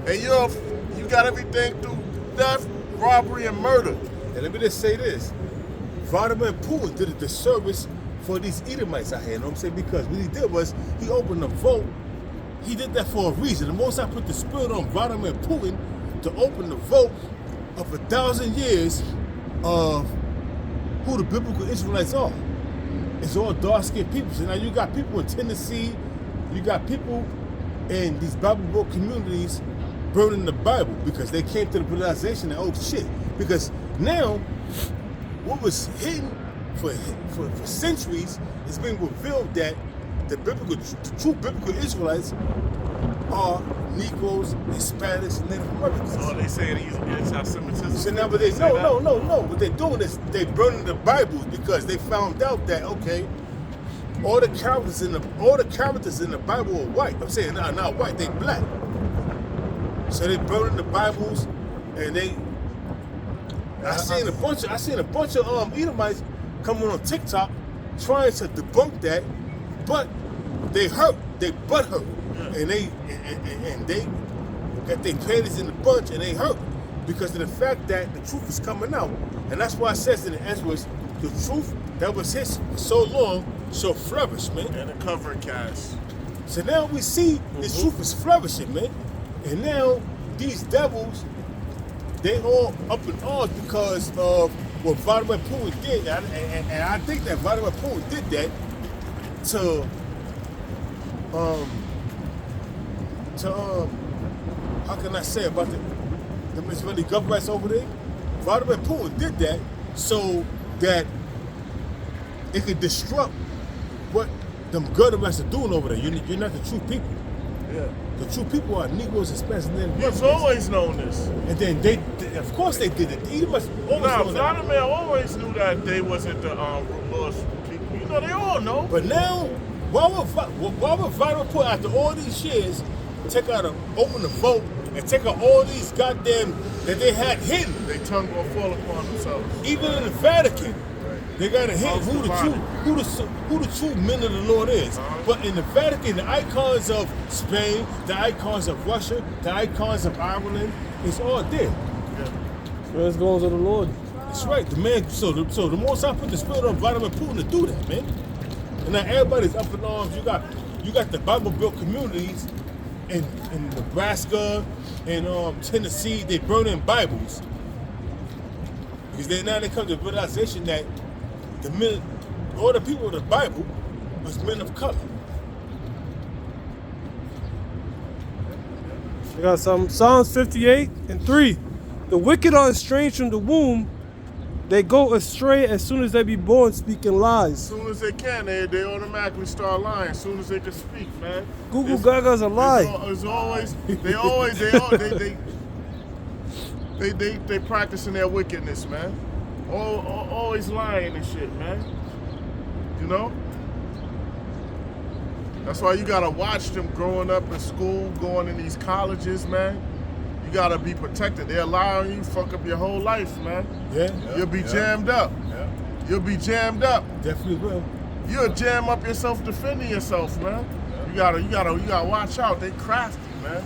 And you got everything through theft, robbery, and murder. And let me just say this. Vladimir Putin did a disservice for these Edomites out here, you know what I'm saying? Because what he did was, he opened a vote. He did that for a reason. The most I put the spirit on Vladimir Putin to open the vote of 1,000 years of who the biblical Israelites are. It's all dark-skinned people. So now you got people in Tennessee, you got people in these Bible Belt communities burning the Bible because they came to the realization that, oh shit, because now what was hidden for centuries is being revealed that the true biblical Israelites are Negroes, Hispanics, and Native Americans. Oh, they saying he's anti-Semitism. So now, but they no. What they're doing is they burning the Bibles because they found out that okay, all the characters in the Bible are white. I'm saying not white, they black. So they burning the Bibles, and I seen a bunch of Edomites coming on TikTok trying to debunk that, but they hurt, they butt hurt, and they got their panties in the bunch, and they hurt because of the fact that the truth is coming out, and that's why it says in the Ezra's, the truth that was hid for so long shall flourish, man. And a covering cast. So now we see this truth is flourishing, man. And now these devils, they all up in arms because of what Vladimir Putin did. And I think that Vladimir Putin did that to how can I say about the Israeli governments over there? Vladimir Putin did that so that it could disrupt what them governments are doing over there. You're not the true people. Yeah. The true people are Negroes, Hispanics, and then He's always known this. And then they of course they did it. He must always Nah, know that. Vladimir always knew that they wasn't the Lord's people. You know, they all know. But now, why would Vladimir put after all these years open the vote and take out all these goddamn that they had hidden? They tongue gonna fall upon themselves. Even in the Vatican, they got to hit who the true men of the Lord is. But in the Vatican, the icons of Spain, the icons of Russia, the icons of Ireland, it's all there. Yeah. Praise goes to the Lord. That's right. The man. So the most I put the spirit on Vladimir Putin to do that, man. And now everybody's up in arms. You got the Bible Belt communities in Nebraska and Tennessee. They burning Bibles because they come to the realization that all the people of the Bible was men of color. I got some Psalms 58:3. The wicked are estranged from the womb. They go astray as soon as they be born, speaking As lies. soon as they can, they automatically start lying. As soon as they can speak, man. Google Gaga's a lie. It's always they practicing their wickedness, man. Always lying and shit, man. You know? That's why you gotta watch them growing up in school, going in these colleges, man. You gotta be protected. They'll lie on you, fuck up your whole life, man. Yeah. You'll be jammed up. Yeah. You'll be jammed up. Definitely will. You'll jam up yourself defending yourself, man. You gotta watch out. They crafty, man.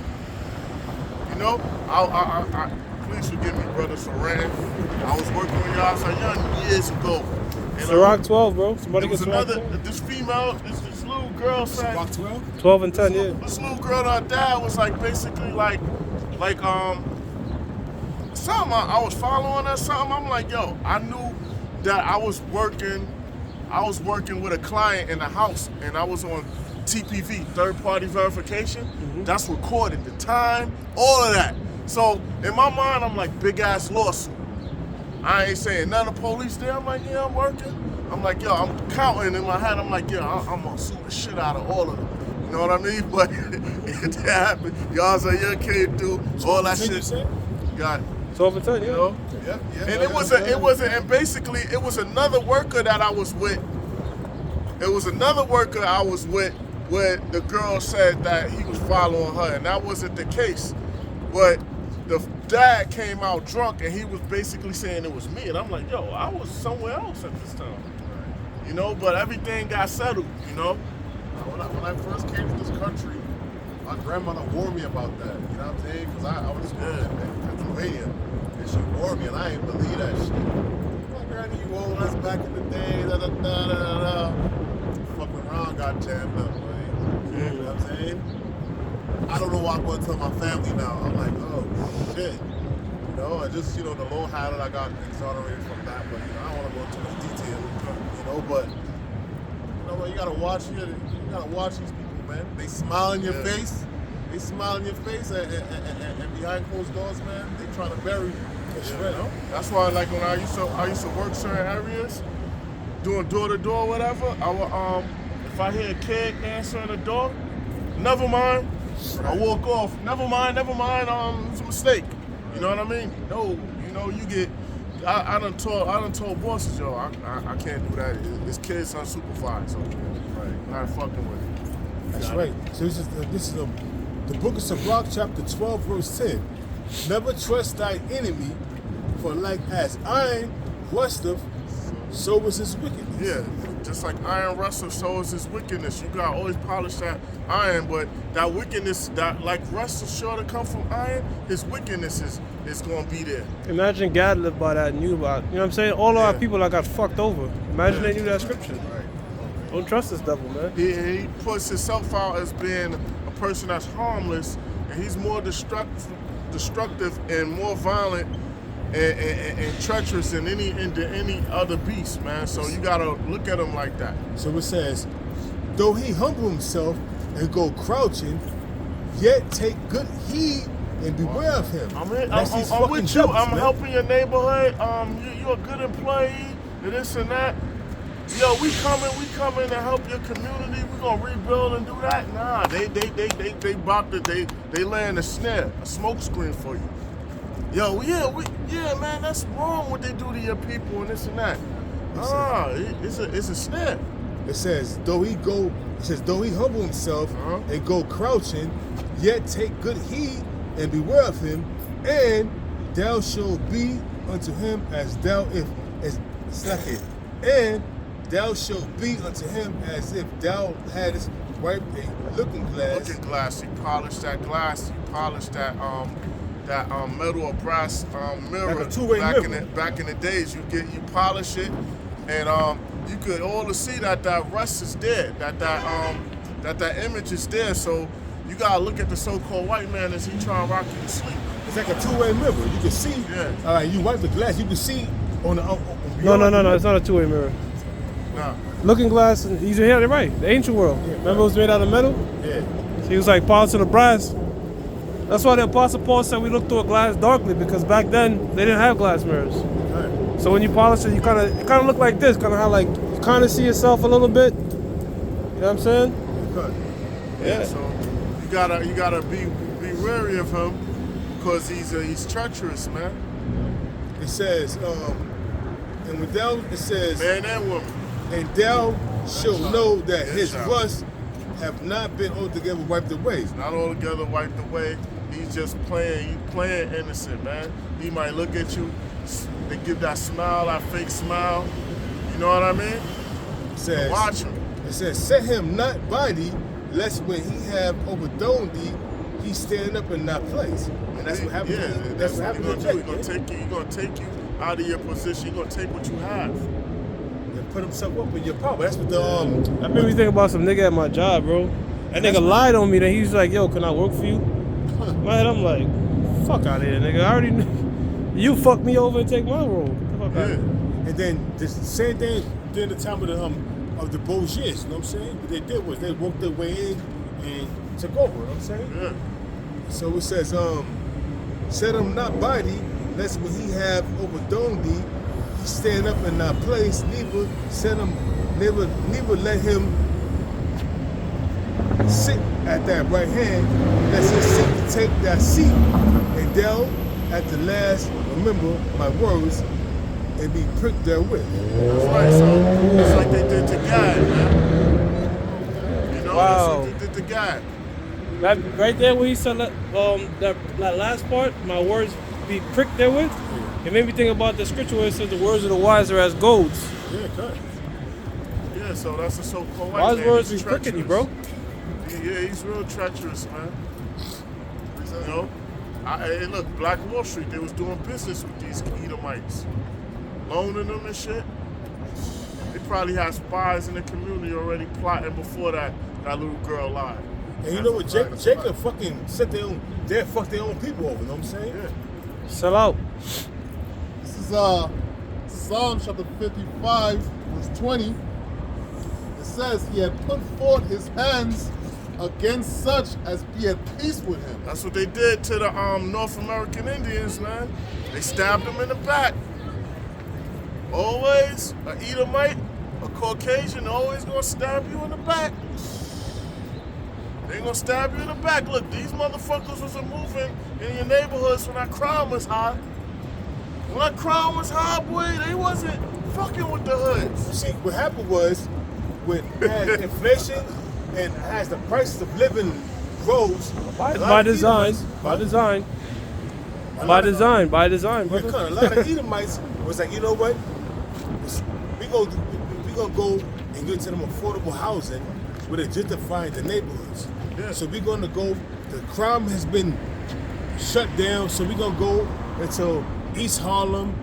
You know, I please forgive me, brother Saran. I was working with y'all so young years ago. And, Ciroc 12, bro. Somebody there get was Ciroc another, 12? this female, this little girl said, Rock 12? 12 and 10, yeah. this little girl and her dad was like basically like something. I was following her something. I'm like, yo, I knew that I was working with a client in the house, and I was on TPV, third party verification. That's recorded, the time, all of that. So in my mind, I'm like, big ass lawsuit. I ain't saying none of the police there. I'm like, yeah, I'm working. I'm like, yo, I'm counting in my head. I'm like, yeah, I'm gonna sue the shit out of all of them. You know what I mean? But it happened. Y'all say you can't do all that shit. Got it. 12 for 10, yeah. You know? Yeah. And and basically it was another worker that I was with. It was another worker I was with where the girl said that he was following her, and that wasn't the case. But the dad came out drunk, and he was basically saying it was me, and I'm like, yo, I was somewhere else at this time. You know, but everything got settled, you know? When I first came to this country, my grandmother warned me about that. You know what I'm saying? Because I was in Pennsylvania, and she warned me, and I didn't believe that shit. My granny, you old us back in the day, fucking around, got jammed up, buddy. You know what I'm saying? I don't know what I'm going to tell my family now. I'm like, oh, shit. You know, I just, the Lord had it. I got exonerated from that, but, I don't want to go into much detail, but, you got to watch here. You got to watch these people, man. They smile in your face. They smile in your face, and behind closed doors, man, they trying to bury you. That's why, like, when I used to work certain areas, doing door to door, whatever. I would, if I hear a kid answering the door, never mind. I walk off. Never mind. It's a mistake. You know what I mean? No, you get. I done told bosses, yo, I can't do that. This kid's unsupervised, so I'm not fucking with it. That's right. So this is the book of Sirach, chapter 12, verse 10. Never trust thy enemy, for like as iron rusteth, so is his wickedness. Yeah, just like iron rusteth, so is his wickedness. You gotta always polish that iron, but that wickedness, that like rust is sure to come from iron, his wickedness is gonna be there. Imagine God lived by that and knew about it. You know what I'm saying? All of our people that got fucked over. Imagine they knew that scripture. Right. Don't trust this devil, man. He puts himself out as being a person that's harmless, and he's more destructive and more violent and treacherous than any other beast, man. So you gotta look at him like that. So it says, though he humble himself and go crouching, yet take good heed and beware of him. I'm with you. I'm helping your neighborhood. You're a good employee. And this and that. Yo, we coming to help your community. We gonna rebuild and do that. Nah, they laying a snare, a smoke screen for you. Yo, yeah, man, that's wrong what they do to your people and this and that. It's a snare. It says, though he humble himself and go crouching, yet take good heed and beware of him, and thou shalt be unto him as thou hadst wiped a looking glass. Looking glass. You polish that glass. You polish that metal or brass mirror. Like a two-way mirror. Back in the days, you polish it, and you could all see that rust is there. That image is there. So you gotta look at the so-called white man as he trying to rock you to sleep. It's like a two-way mirror. You can see. Yeah. You wipe the glass. You can see on the. No. It's not a two-way mirror. Nah. Looking glass, you had it right. The ancient world. Yeah, remember it was made out of metal? Yeah. So he was like polishing the brass. That's why the Apostle Paul said we look through a glass darkly, because back then they didn't have glass mirrors. Right. So when you polish it, you kind of look like this, kind of how like you kind of see yourself a little bit. You know what I'm saying? Okay. Yeah. So you gotta be wary of him, because he's treacherous, man. It says, man and woman. And thou shalt know that his rust have not been altogether wiped away. It's not altogether wiped away. He's just playing innocent, man. He might look at you, they give that smile, that fake smile. You know what I mean? It says, watch him. It says, set him not by thee, lest when he have overthrown thee, he stand up and not place. And that's what happens. Yeah, that's what happens. He's gonna take you out of your position. He's gonna take what you have. Put himself up in your power. That's what the I made me think about some nigga at my job, bro. That nigga lied on me. Then he was like, "Yo, can I work for you?" In my head, I'm like, "Fuck out of here, nigga. I already knew. You fucked me over and take my role." Get the fuck out of here. And then the same thing during the time of the Bolsheviks, you know what I'm saying? What they did was they worked their way in and took over, you know what I'm saying? Yeah. So it says, set him not by thee, lest when he have overthrown thee, he stand up in thy place, neither set him, never let him sit at thy right hand, lest he sit to take thy seat, and thou at the last remember my words, and be pricked therewith. That's right. So it's like they did to God, man. You know, Wow. that's what they did to God. That, right there where he said that last part, my words be pricked therewith, it made me think about the scripture where it says the words of the wise are as golds. Yeah, cut. Yeah, so that's the so-called white Wise man. words He's be pricking you, bro. Yeah, he's real treacherous, man. You know? Hey, look, Black Wall Street, they was doing business with these Edomites. Loaning them and shit. They probably had spies in the community already plotting before that little girl lied. And you know what, Jacob fucking set their own, they fuck their own people over, you know what I'm saying? Yeah. Sell out. This is Psalm chapter 55, verse 20. It says, he had put forth his hands against such as be at peace with him. That's what they did to the North American Indians, man. They stabbed them in the back. Always, an Edomite, a Caucasian, always gonna stab you in the back. They gonna stab you in the back. Look, these motherfuckers was moving in your neighborhoods when that crime was high. When that crime was high, boy, they wasn't fucking with the hoods. See, what happened was, with as inflation and as the prices of living rose, By design. By design. By design. By design, a brother. lot of Edomites was like, you know what? We gonna go and get to them affordable housing where they're gentrifying the neighborhoods. Yeah. So we're gonna go. The crime has been shut down, so we're gonna go into East Harlem,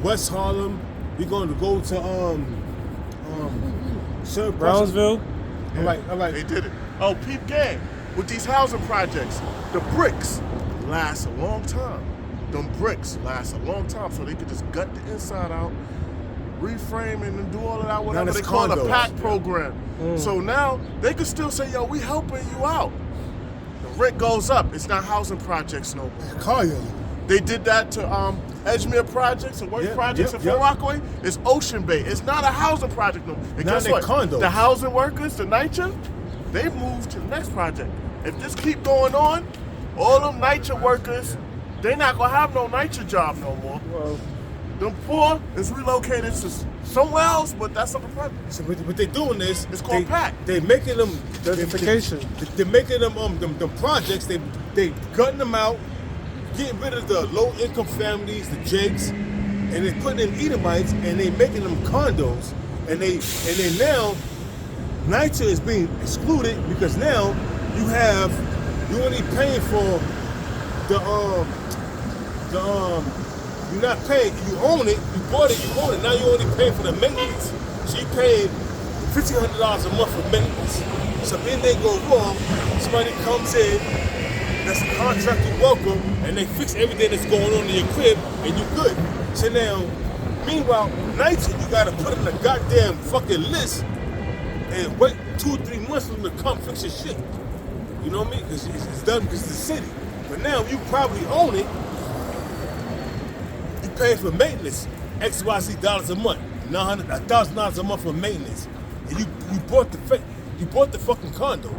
West Harlem. We're gonna go to Sir Brownsville. I'm like, They did it. Oh, peep gang. With these housing projects, the bricks last a long time. Them bricks last a long time, so they could just gut the inside out, reframe it, and do all of that, whatever it's they call a condos. PAC program. So now they could still say, yo, we helping you out. The rent goes up. It's not housing projects no more. call you. They did that to Edgemere projects and work Yeah, projects yeah, in Fort yeah. Rockaway. It's Ocean Bay. It's not a housing project no more. And Now guess they're what? condos. The housing workers, the NYCHA, they moved to the next project. If this keep going on, all them NYCHA workers, they not gonna have no NYCHA job no more. Well, Them poor is relocated to somewhere else, but that's not the problem. So what they doing is It's called PAC. They making them Gentrification. They're making them projects. They gutting them out, getting rid of the low income families, the jigs, and they putting in Edomites and they making them condos. And they now NYCHA is being excluded because now you only paying for you're not paying, you own it, you bought it, you own it, now you only paying for the maintenance. So you paying $1,500 a month for maintenance. So if anything goes wrong, somebody comes in, that's a contracted worker, and they fix everything that's going on in your crib, and you're good. So now, meanwhile, NYCHA, you gotta put in a goddamn fucking list and wait 2 or 3 months for them to come fix your shit. You know what I mean? Because it's done because it's the city. But now you probably own it. You pay for maintenance, XYZ dollars a month, $1,000 a month for maintenance, and you bought the fucking condo.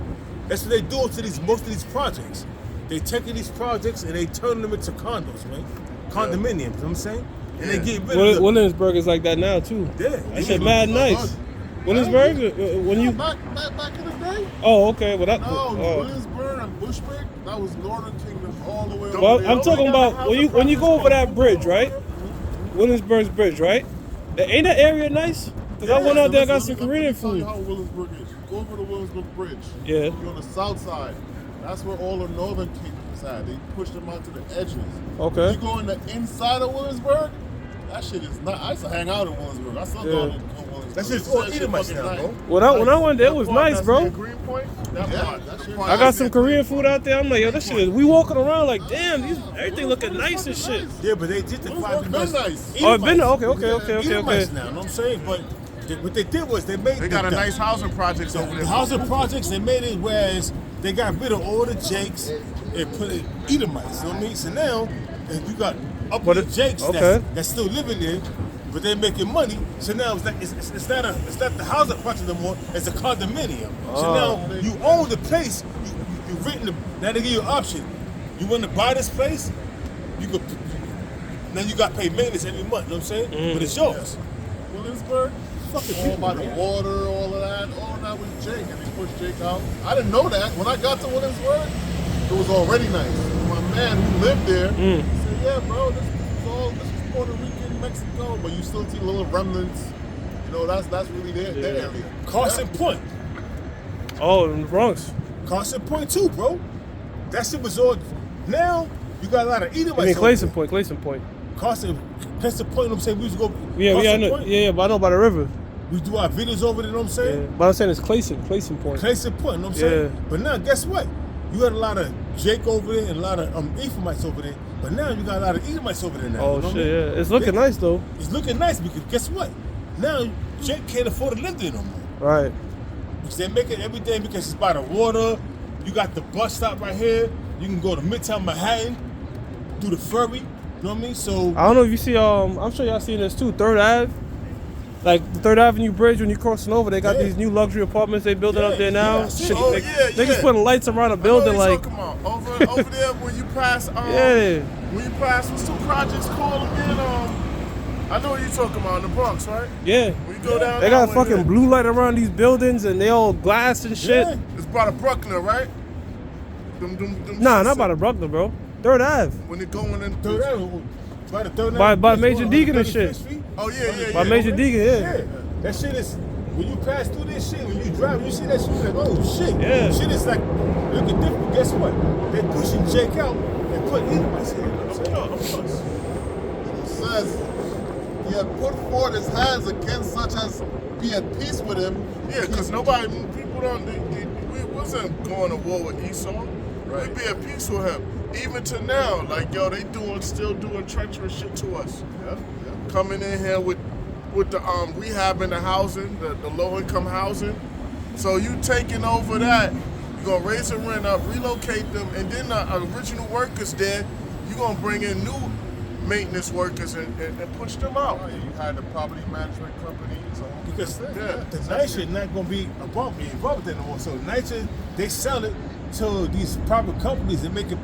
That's what they do to most of these projects. They taking these projects and they turn them into condos, man. Condominiums, you know what I'm saying? And they get rid of Williamsburg is like that now too. Yeah. That shit mad nice. Williamsburg, when you. Back in the day? Oh, okay. Well, that. No, Oh. Williamsburg and Bushwick, that was Northern Kingdom all the way over Well, there. I'm talking about when you go over that bridge, right? Williamsburg's bridge, right? Ain't that area nice? Cause I went out there, got some Korean Tell you food. how Williamsburg is. Go over to Williamsburg Bridge. Yeah. You're on the south side. That's where all the Northern Kingdom is at. They pushed them out to the edges. Okay. You go in the inside of Williamsburg, That shit is not. I used to hang out in Williamsburg. I still Yeah. go to Williamsburg. That's just That all shit Edomites fucking now, nice. bro. When I went there, it was That part nice, that's bro. near Greenpoint, that Yeah, part. that the shit- part I got that's some near Korean Greenpoint. food out there. I'm like, yo, that shit is. We walking around like, damn, everything looking nice and shit. Yeah, but they just Williamsburg been nice. Oh, it been okay. Edomites now, you know what I'm saying? But what they did was they made They got a nice housing projects over the there. housing projects. They made it whereas they got rid of all the Jakes and put it Edomites. You know what I mean? So now you got up But the it- Jakes okay. that's still living there, but they're making money. So now it's not the housing project no more. It's a condominium. So now you own the place. You written the. Now they give you an option. You want to buy this place? You could. Now you got to pay maintenance every month. You know what I'm saying? But it's yours. Williamsburg, Fucking all people, by the man. water, all of that was Jake, and they pushed Jake out. I didn't know that. When I got to Williamsburg, it was already nice. My man who lived there said, "Yeah, bro, this is Puerto Rican, Mexico, but you still see little remnants. You know, that's really their area." Carson Point. Oh, in the Bronx. Carson Point too, bro. That shit was all. Now you got a lot of Edomites. I mean, over Clayson there. Point, Clayson Point. Clayson Point. I'm saying we used to go. Yeah, Carson I know. Point, Yeah, but I know by the river. We do our videos over there. You know what I'm Yeah. saying? But I'm saying it's Clayson Point. Clayson Point. You know what I'm Yeah. saying? But now, guess what? You got a lot of Jake over there and a lot of Ephraimites over there. But now you got a lot of Edomites over there now. Oh you know shit, what I mean? yeah. It's looking nice though. It's looking nice because guess what? Now Jake can't afford to live there no more. Right. Because they're making everything because it's by the water. You got the bus stop right here. You can go to Midtown Manhattan, do the ferry. You know what I mean? So I don't know if you see. I'm sure y'all seen this too. 3rd Ave, like the 3rd Avenue Bridge. When you crossing over, they got Yeah. these new luxury apartments they building up there now. Yeah, I see Shit, it. Oh, they, yeah, they just yeah. putting lights around the I know building, what you're like talking about. Over there when you pass yeah. when you pass what's the projects called again? I know what you're talking about in the Bronx, right? Yeah. When you go down They that got way, fucking yeah. blue light around these buildings and they all glass and shit. Yeah. It's by the Bruckner, right? Them Nah, shits not by the Bruckner, bro. 3rd Ave. when they're going in. Third Avenue, by the Third By Avenue, Major Deacon and 35th shit. Street. Oh yeah. By Major Deacon, yeah. Yeah, that shit is when you pass through this shit. When you drive, you see that shit. You're like, oh shit. Yeah. Shit is like looking different. Guess what? They pushing Jake out and put Edomites here. You know what I'm saying? Of course. It says he had put forth his hands against such as be at peace with him. Yeah, because people don't. We wasn't going to war with Esau. Right. We be at peace with him. Even to now, like yo, they still doing treacherous shit to us. Yeah. Coming in here with the rehabbing the housing, the low income housing. So you taking over that, you're gonna raise the rent up, relocate them, and then the original workers there, you're gonna bring in new maintenance workers and push them out. Oh, you had the property management companies. Because Yeah. the NYCHA not gonna be involved with that no more. So NYCHA, they sell it to these private companies and making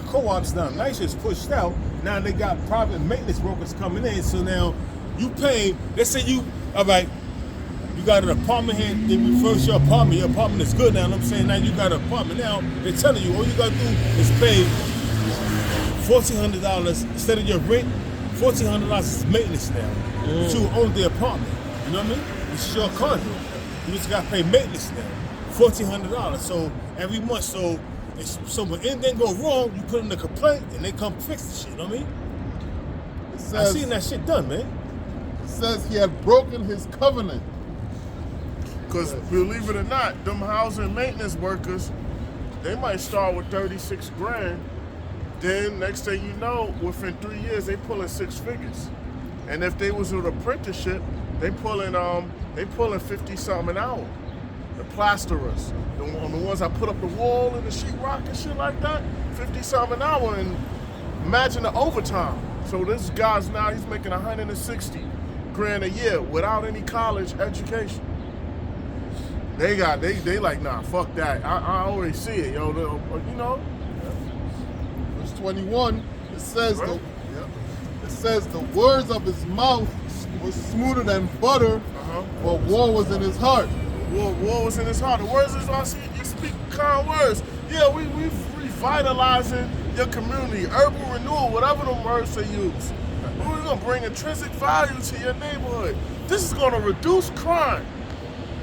co-ops now. NYCHA is pushed out. Now they got private maintenance workers coming in. So now you pay. Let's say all right. You got an apartment here. They refurbish your apartment. Your apartment is good now. You know what I'm saying now you got an apartment now. They're telling you all you gotta do is pay $1,400 instead of your rent. $1,400 is maintenance now. But you own the apartment. You know what I mean? It's your condo. You just gotta pay maintenance now. $1,400. So every month. So when anything go wrong, you put in a complaint and they come fix the shit. You know what I mean? It I says, seen that shit done, man. it says he had broken his covenant. Because believe it or not, them housing maintenance workers, they might start with 36 grand. Then next thing you know, within 3 years, they pulling 6 figures. And if they was with apprenticeship, they pulling 50 something an hour. The plasterers, the ones that put up the wall and the sheetrock and shit like that, 50 something an hour. And imagine the overtime. So this guy's now he's making 160 grand a year without any college education. They like, nah, fuck that. I already see it, yo. You know. Verse 21, it says Right. it says the words of his mouth were smoother than butter, but war was in his heart. War was in his heart. The words is I see you speak kind words. Yeah, we revitalizing your community, urban renewal, whatever the words they use. We're gonna bring intrinsic value to your neighborhood. This is gonna reduce crime.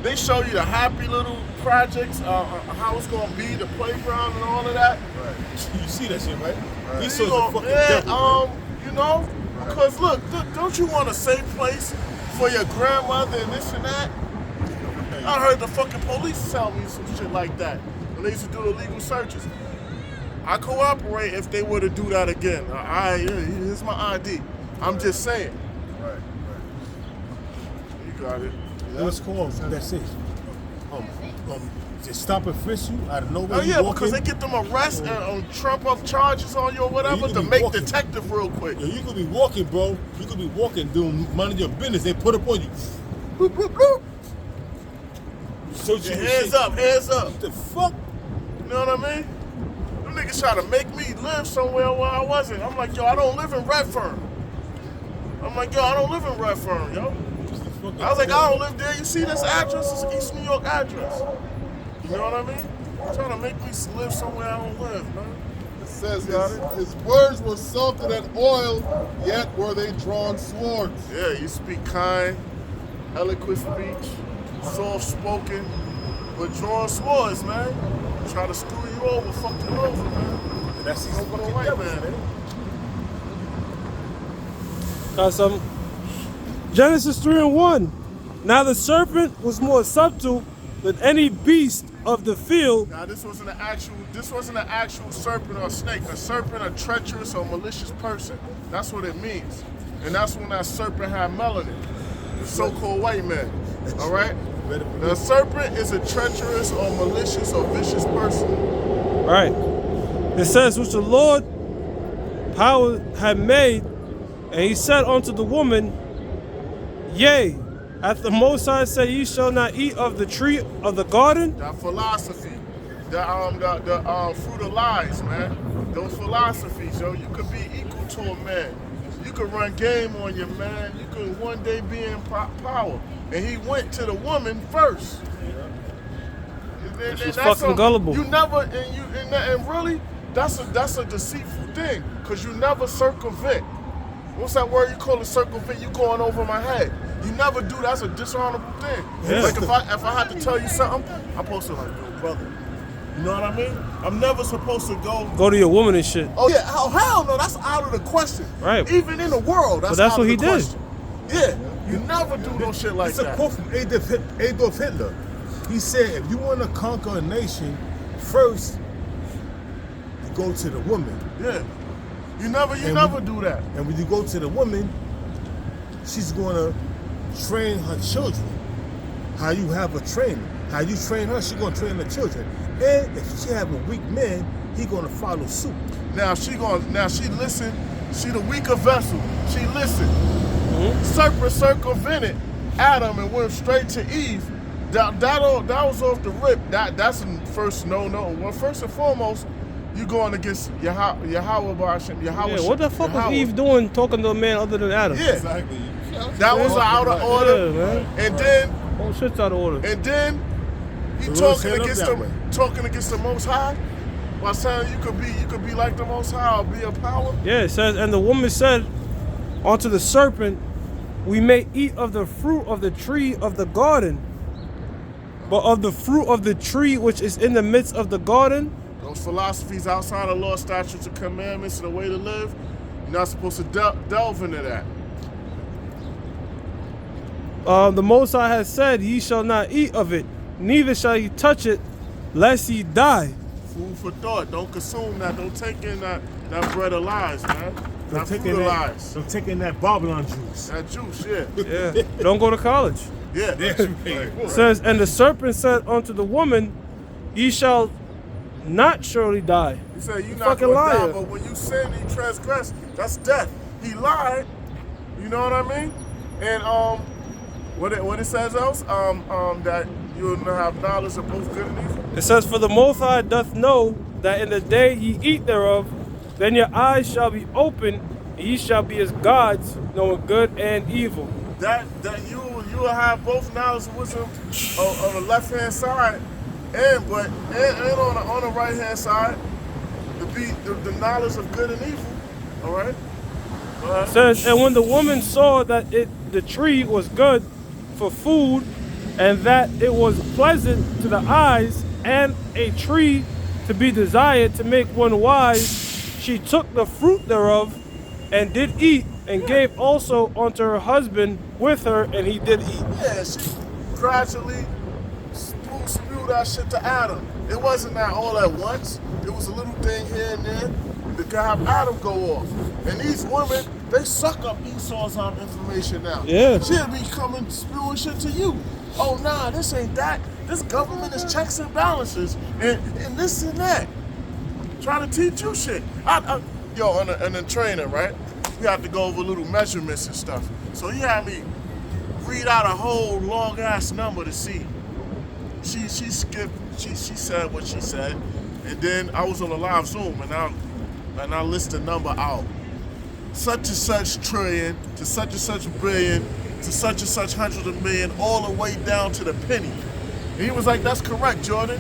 They show you the happy little projects, how it's gonna be, the playground and all of that. You see that shit, right? Right. These You sorts know, of fucking devil, man. you know, Because look, don't you want a safe place for your grandmother and this and that? I heard the fucking police tell me some shit like that when they used to do illegal searches. I cooperate if they were to do that again. Here's my ID. I'm just saying. Right. You got it. What's called? That's it. Just stop and frisk you out of nowhere. Oh yeah, because they get them arrested and trump up charges on you or whatever to make walking. detective real quick. Yo, you could be walking, bro. You could be walking, doing none of your business. They put up on you. Boop, boop, boop. Search Yeah, you. hands up, hands up. What the fuck? You know what I mean? Them niggas try to make me live somewhere where I wasn't. I'm like, yo, I don't live in Redfern. I'm like, yo, I don't live in Redfern, yo. I was like, I don't live there. You see this address? It's an East New York address. You know what I mean? They're trying to make me live somewhere I don't live, man. It says his words were salted and oil, yet were they drawn swords. Yeah, you speak kind, eloquent speech, soft-spoken, but drawing swords, man. Try to screw you over, fuck you over, man. That's his Don't go fucking white devil, man. Got some. Genesis 3:1. Now the serpent was more subtle than any beast of the field. Now this wasn't an actual serpent or snake. A serpent, a treacherous or malicious person. That's what it means. And that's when that serpent had melanin. The so-called white man. All right? The serpent is a treacherous or malicious or vicious person. All right. It says, which the Lord power had made, and he said unto the woman, Yea, hath the Most High said, Ye shall not eat of the tree of the garden? That philosophy, the fruit of lies, man. Those philosophies, yo. You could be equal to a man. You could run game on your man. You could one day be in power. And he went to the woman first. She's fucking gullible. You never, and really, that's a deceitful thing, cause you never circumvent. What's that word you call it? Circumvent? You going over my head. You never do. That's a dishonorable thing. Yeah. Like if I had to tell you something, I'm supposed to like, yo, brother. You know what I mean? I'm never supposed to Go to your woman and shit. Oh yeah, hell no, that's out of the question. Right. Even in the world, that's But that's out what of he the did. question. Yeah, you never do no shit like It's a that. quote from Adolf Hitler. He said, if you want to conquer a nation, first you go to the woman. Yeah, you never do that. And when you go to the woman, she's going to train her children. How you have a trainer. How you train her, she's going to train her children. And if she have a weak man, he going to follow suit. Now she listen. She the weaker vessel. She listen. Serpent circumvented Adam and went straight to Eve. That was off the rip. That's the first no. Well, first and foremost, you going against Yahweh. Yeah, what the fuck was Eve doing talking to a man other than Adam? Yeah, Exactly. that was out of order. Yeah, man. And then Whole shit's out of order. And then he The Lord talking set up against that way. talking against the Most High. While saying you could be like the Most High or be a power. Yeah, it says, and the woman said unto the serpent, We may eat of the fruit of the tree of the garden, but of the fruit of the tree which is in the midst of the garden, Those philosophies outside of law, statutes, and commandments and the way to live, you're not supposed to delve into that. the Most High has said, Ye shall not eat of it, neither shall ye touch it, lest ye die. Food for thought. Don't consume that. Don't take in that bread of lies, man. That Don't food of lies. take in that Babylon juice. That juice, yeah. Yeah, don't go to college. Yeah. That's right. It says, and the serpent said unto the woman, Ye shall not surely die. He said you You not fucking gonna liar. die, but when you sin, you transgress. That's death. He lied. You know what I mean? And what it says else? That you will have knowledge of both good and evil. It says, For the Most High doth know that in the day ye eat thereof, then your eyes shall be open, and ye shall be as gods, knowing good and evil. That you will have both knowledge and wisdom on the left hand side, and on the right hand side, to be the knowledge of good and evil. All right. It says, and when the woman saw that the tree was good for food, and that it was pleasant to the eyes, and a tree to be desired to make one wise, she took the fruit thereof, and did eat, and gave also unto her husband with her, and he did eat. Yeah, she gradually spewed that shit to Adam. It wasn't that all at once. It was a little thing here and there to have Adam go off. And these women, they suck up Esau's information now. Yeah. She'll be coming spewing shit to you. Oh, nah, this ain't that. This government is checks and balances and this and that. Trying to teach you shit. Yo, in the training, right? We had to go over little measurements and stuff. So he had me read out a whole long ass number to see. She skipped. She said what she said, and then I was on a live Zoom, and I list the number out. Such and such trillion to such and such billion to such and such hundreds of million, all the way down to the penny. And he was like, "That's correct, Jordan."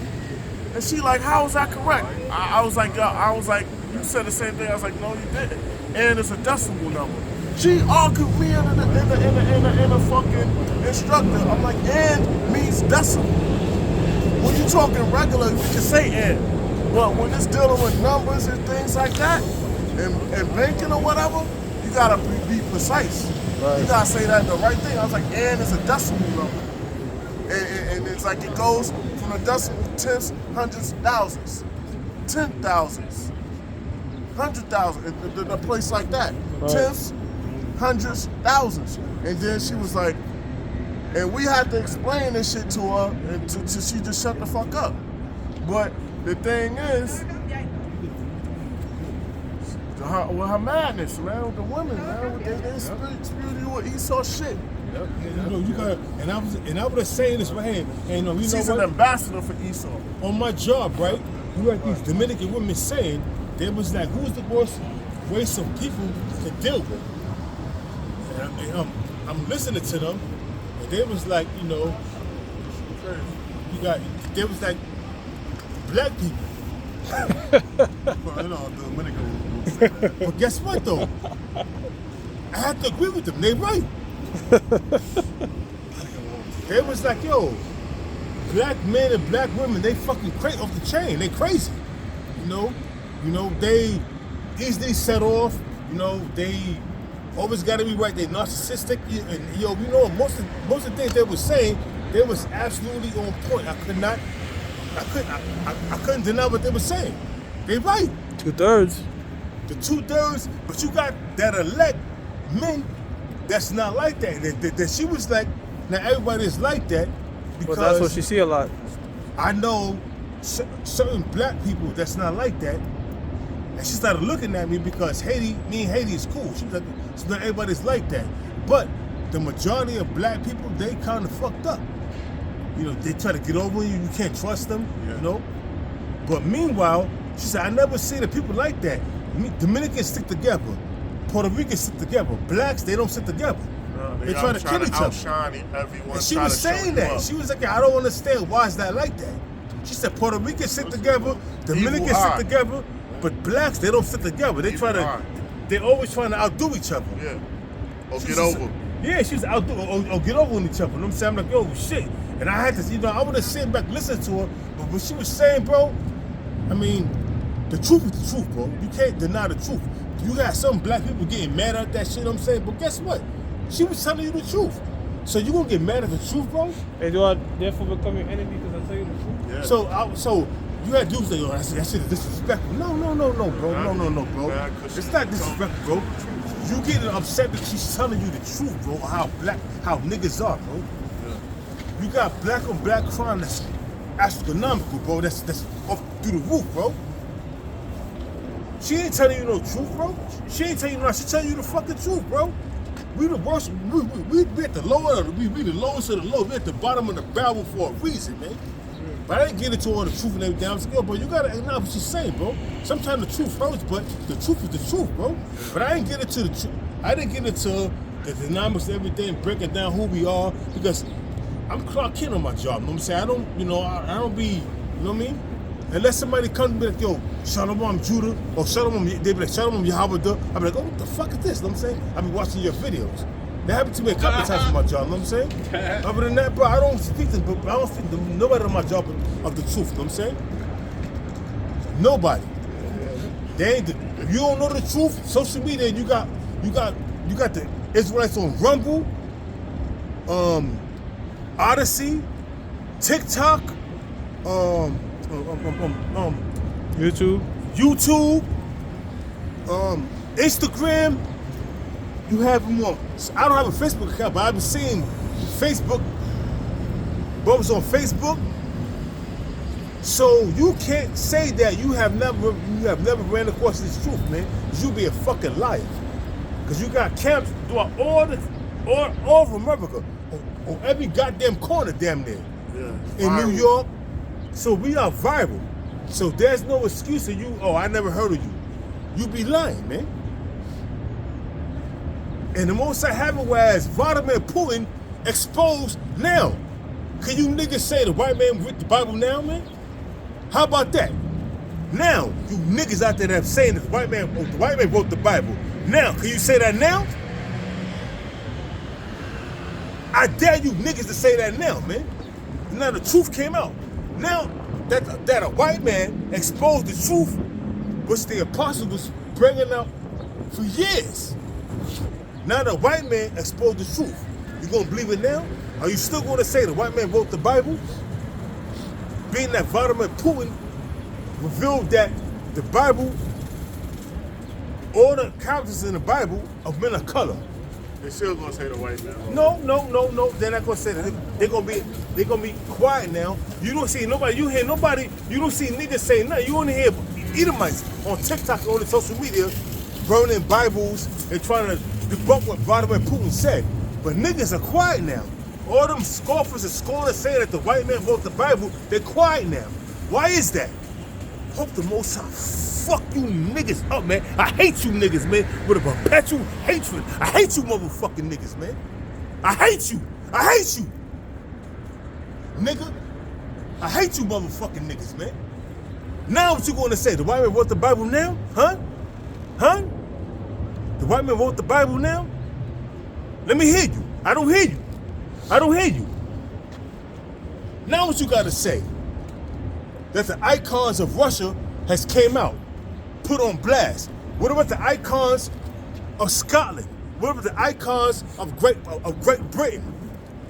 And she like, "How is that correct?" I was like, "You said the same thing." I was like, "No, you didn't." And it's a decimal number. She argued me in a fucking instructor. I'm like, "And means decimal." When you talking regular, you can say "and," but when it's dealing with numbers and things like that, and banking or whatever, you gotta be precise. Right. You gotta say that the right thing. I was like, "And it's a decimal number," and it's like it goes from the decimal tenths, hundreds, thousands, 10,000s, 100,000, a place like that, right. Tenths, hundreds, thousands, and then she was like. And we had to explain this shit to her, and to she just shut the fuck up. But the thing is, her madness, man, with the women, man, they spewed you with Esau shit. Yep. You know, you got, and I was saying this right here. And you know she's what? An ambassador for Esau. On my job, right? You had these Dominican women saying they was like, who's the worst race of people to deal with? And I'm listening to them. They was like, you know, there was like black people. Well, you know, the Dominican will say that. But guess what though? I have to agree with them. They right. They was like, yo, black men and black women, they fucking off the chain. They crazy. You know, they easily set off. You know, they always got to be right. They're narcissistic, and yo, you know, most of the things they were saying, they was absolutely on point. I couldn't deny what they were saying. They right. 2/3. The 2/3, but you got that elect men that's not like that. That she was like, now everybody is like that because But that's what she see a lot. I know certain black people that's not like that. And she started looking at me because me and Haiti is cool. She was like, so not everybody's like that. But the majority of black people, they kind of fucked up. You know, they try to get over you. You can't trust them, you know. But meanwhile, she said, I never see the people like that. Dominicans stick together. Puerto Ricans stick together. Blacks, they don't stick together. They try to kill each other. And she was saying that. She was like, I don't understand why is that like that. She said Puerto Ricans stick together, Dominicans stick together. But blacks, they don't fit together. They're always trying to outdo each other. Yeah. Or get over. Yeah, she's outdo or get over on each other. You know what I'm saying? I'm like, yo, shit. And I had to, you know, I would have sit back, listen to her. But what she was saying, bro, I mean, the truth is the truth, bro. You can't deny the truth. You got some black people getting mad at that shit, you know what I'm saying? But guess what? She was telling you the truth. So you gonna get mad at the truth, bro? And do I therefore become your enemy because I tell you the truth? Yeah. So you had dudes say, yo, that shit is disrespectful. No, bro. No. It's not disrespectful, bro. You getting upset that she's telling you the truth, bro, how niggas are, bro. Yeah. You got black on black crime that's astronomical, bro. That's up through the roof, bro. She ain't telling you no truth, bro. She ain't telling you no. She telling you the fucking truth, bro. We the worst. We at the lower. We the lowest of the low. We at the bottom of the barrel for a reason, man. But I didn't get into all the truth and everything. I was like, yo, bro, you gotta acknowledge what she's saying, bro. Sometimes the truth hurts, but the truth is the truth, bro. But I didn't get into the truth. I didn't get into the dynamics of everything, breaking down who we are, because I'm Clark Kent on my job. You know what I'm saying? I don't be, you know what I mean? Unless somebody comes and be like, yo, Shalom Judah, or Shalom, they be like, Shalom Yahweh, I be like, oh, what the fuck is this? You know what I'm saying? I be watching your videos. That happened to me a couple times on my job, you know what I'm saying? Other than that, bro, I don't speak to nobody on my job of the truth, you know what I'm saying? Nobody. If you don't know the truth, social media, you got You got the Israelites on Rumble, Odyssey, TikTok, YouTube, Instagram. You have them on. So I don't have a Facebook account, but I've been seeing Facebook. Brothers on Facebook. So you can't say that you have never ran across this truth, man. Cause you be a fucking liar. Cause you got camps throughout all of America, on every goddamn corner, damn near. Yeah, in New York. So we are viral. So there's no excuse of you. Oh, I never heard of you. You be lying, man. And the most I have it was Vladimir Putin exposed now. Can you niggas say the white man wrote the Bible now, man? How about that? Now, you niggas out there that have saying that the white man wrote the Bible. Now, can you say that now? I dare you niggas to say that now, man. Now the truth came out. Now that a white man exposed the truth, which the apostle was bringing out for years. Now the white man exposed the truth. You gonna believe it now? Are you still gonna say the white man wrote the Bible? Being that Vladimir Putin revealed that the Bible, all the characters in the Bible are men of color. They still gonna say the white man. No. They're not gonna say that. They're gonna be quiet now. You don't see nobody. You hear nobody. You don't see niggas saying nothing. You only hear Edomites on TikTok, on the social media, burning Bibles and trying to debunk what Vladimir Putin said. But niggas are quiet now. All them scoffers and scorners saying that the white man wrote the Bible, they're quiet now. Why is that? Hope the Most High fuck you niggas up, man. I hate you niggas, man, with a perpetual hatred. I hate you motherfucking niggas, man. I hate you. I hate you. Nigga, I hate you motherfucking niggas, man. Now what you gonna say? The white man wrote the Bible now? Huh? Huh? The white man wrote the Bible now? Let me hear you. I don't hear you. I don't hear you. Now what you gotta say? That the icons of Russia has came out, put on blast. What about the icons of Scotland? What about the icons of Great Britain?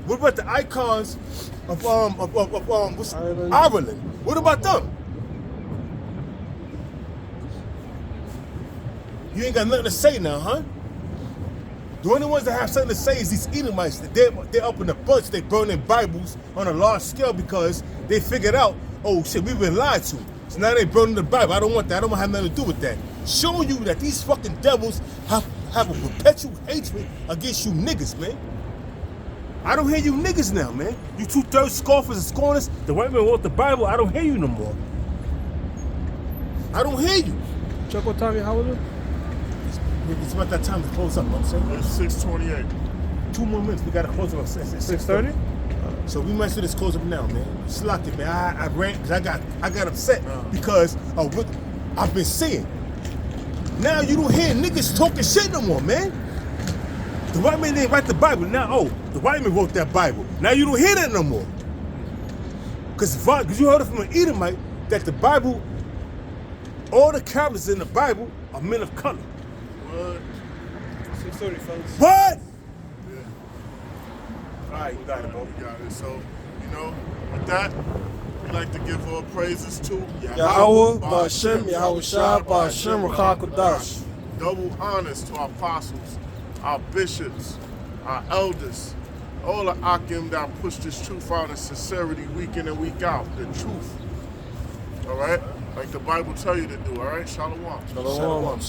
What about the icons of Ireland? What about them? You ain't got nothing to say now, huh? The only ones that have something to say is these Edomites. They're up in a bunch. They burning Bibles on a large scale because they figured out, oh shit, we've been lied to. So now they burning the Bible. I don't want that. I don't have nothing to do with that. Showing you that these fucking devils have a perpetual hatred against you niggas, man. I don't hear you niggas now, man. You two-thirds scoffers and scorners. The white man wrote the Bible. I don't hear you no more. I don't hear you. Check what time you how is it? It's about that time to close up, I'm saying. It's 6:28. 2 more minutes. We gotta close up at 6:30? So we might as well just close up now, man. Slack it, man. I ran because I got upset because of what I've been seeing. Now you don't hear niggas talking shit no more, man. The white man didn't write the Bible. Now, oh, the white man wrote that Bible. Now you don't hear that no more. Because you heard it from an Edomite that the Bible, all the characters in the Bible are men of color. What? 6:30, fellas. What? Yeah. All right, you got it, bro. You got it. So, with that, we like to give all praises to Yahweh, Ba'ashem, Yahushua, Ba'ashem, Rakakodash. Double honors to our apostles, our bishops, our elders, all the Akim that push this truth out in sincerity week in and week out. The truth. All right? Like the Bible tell you to do, all right? Shalom. Shalom.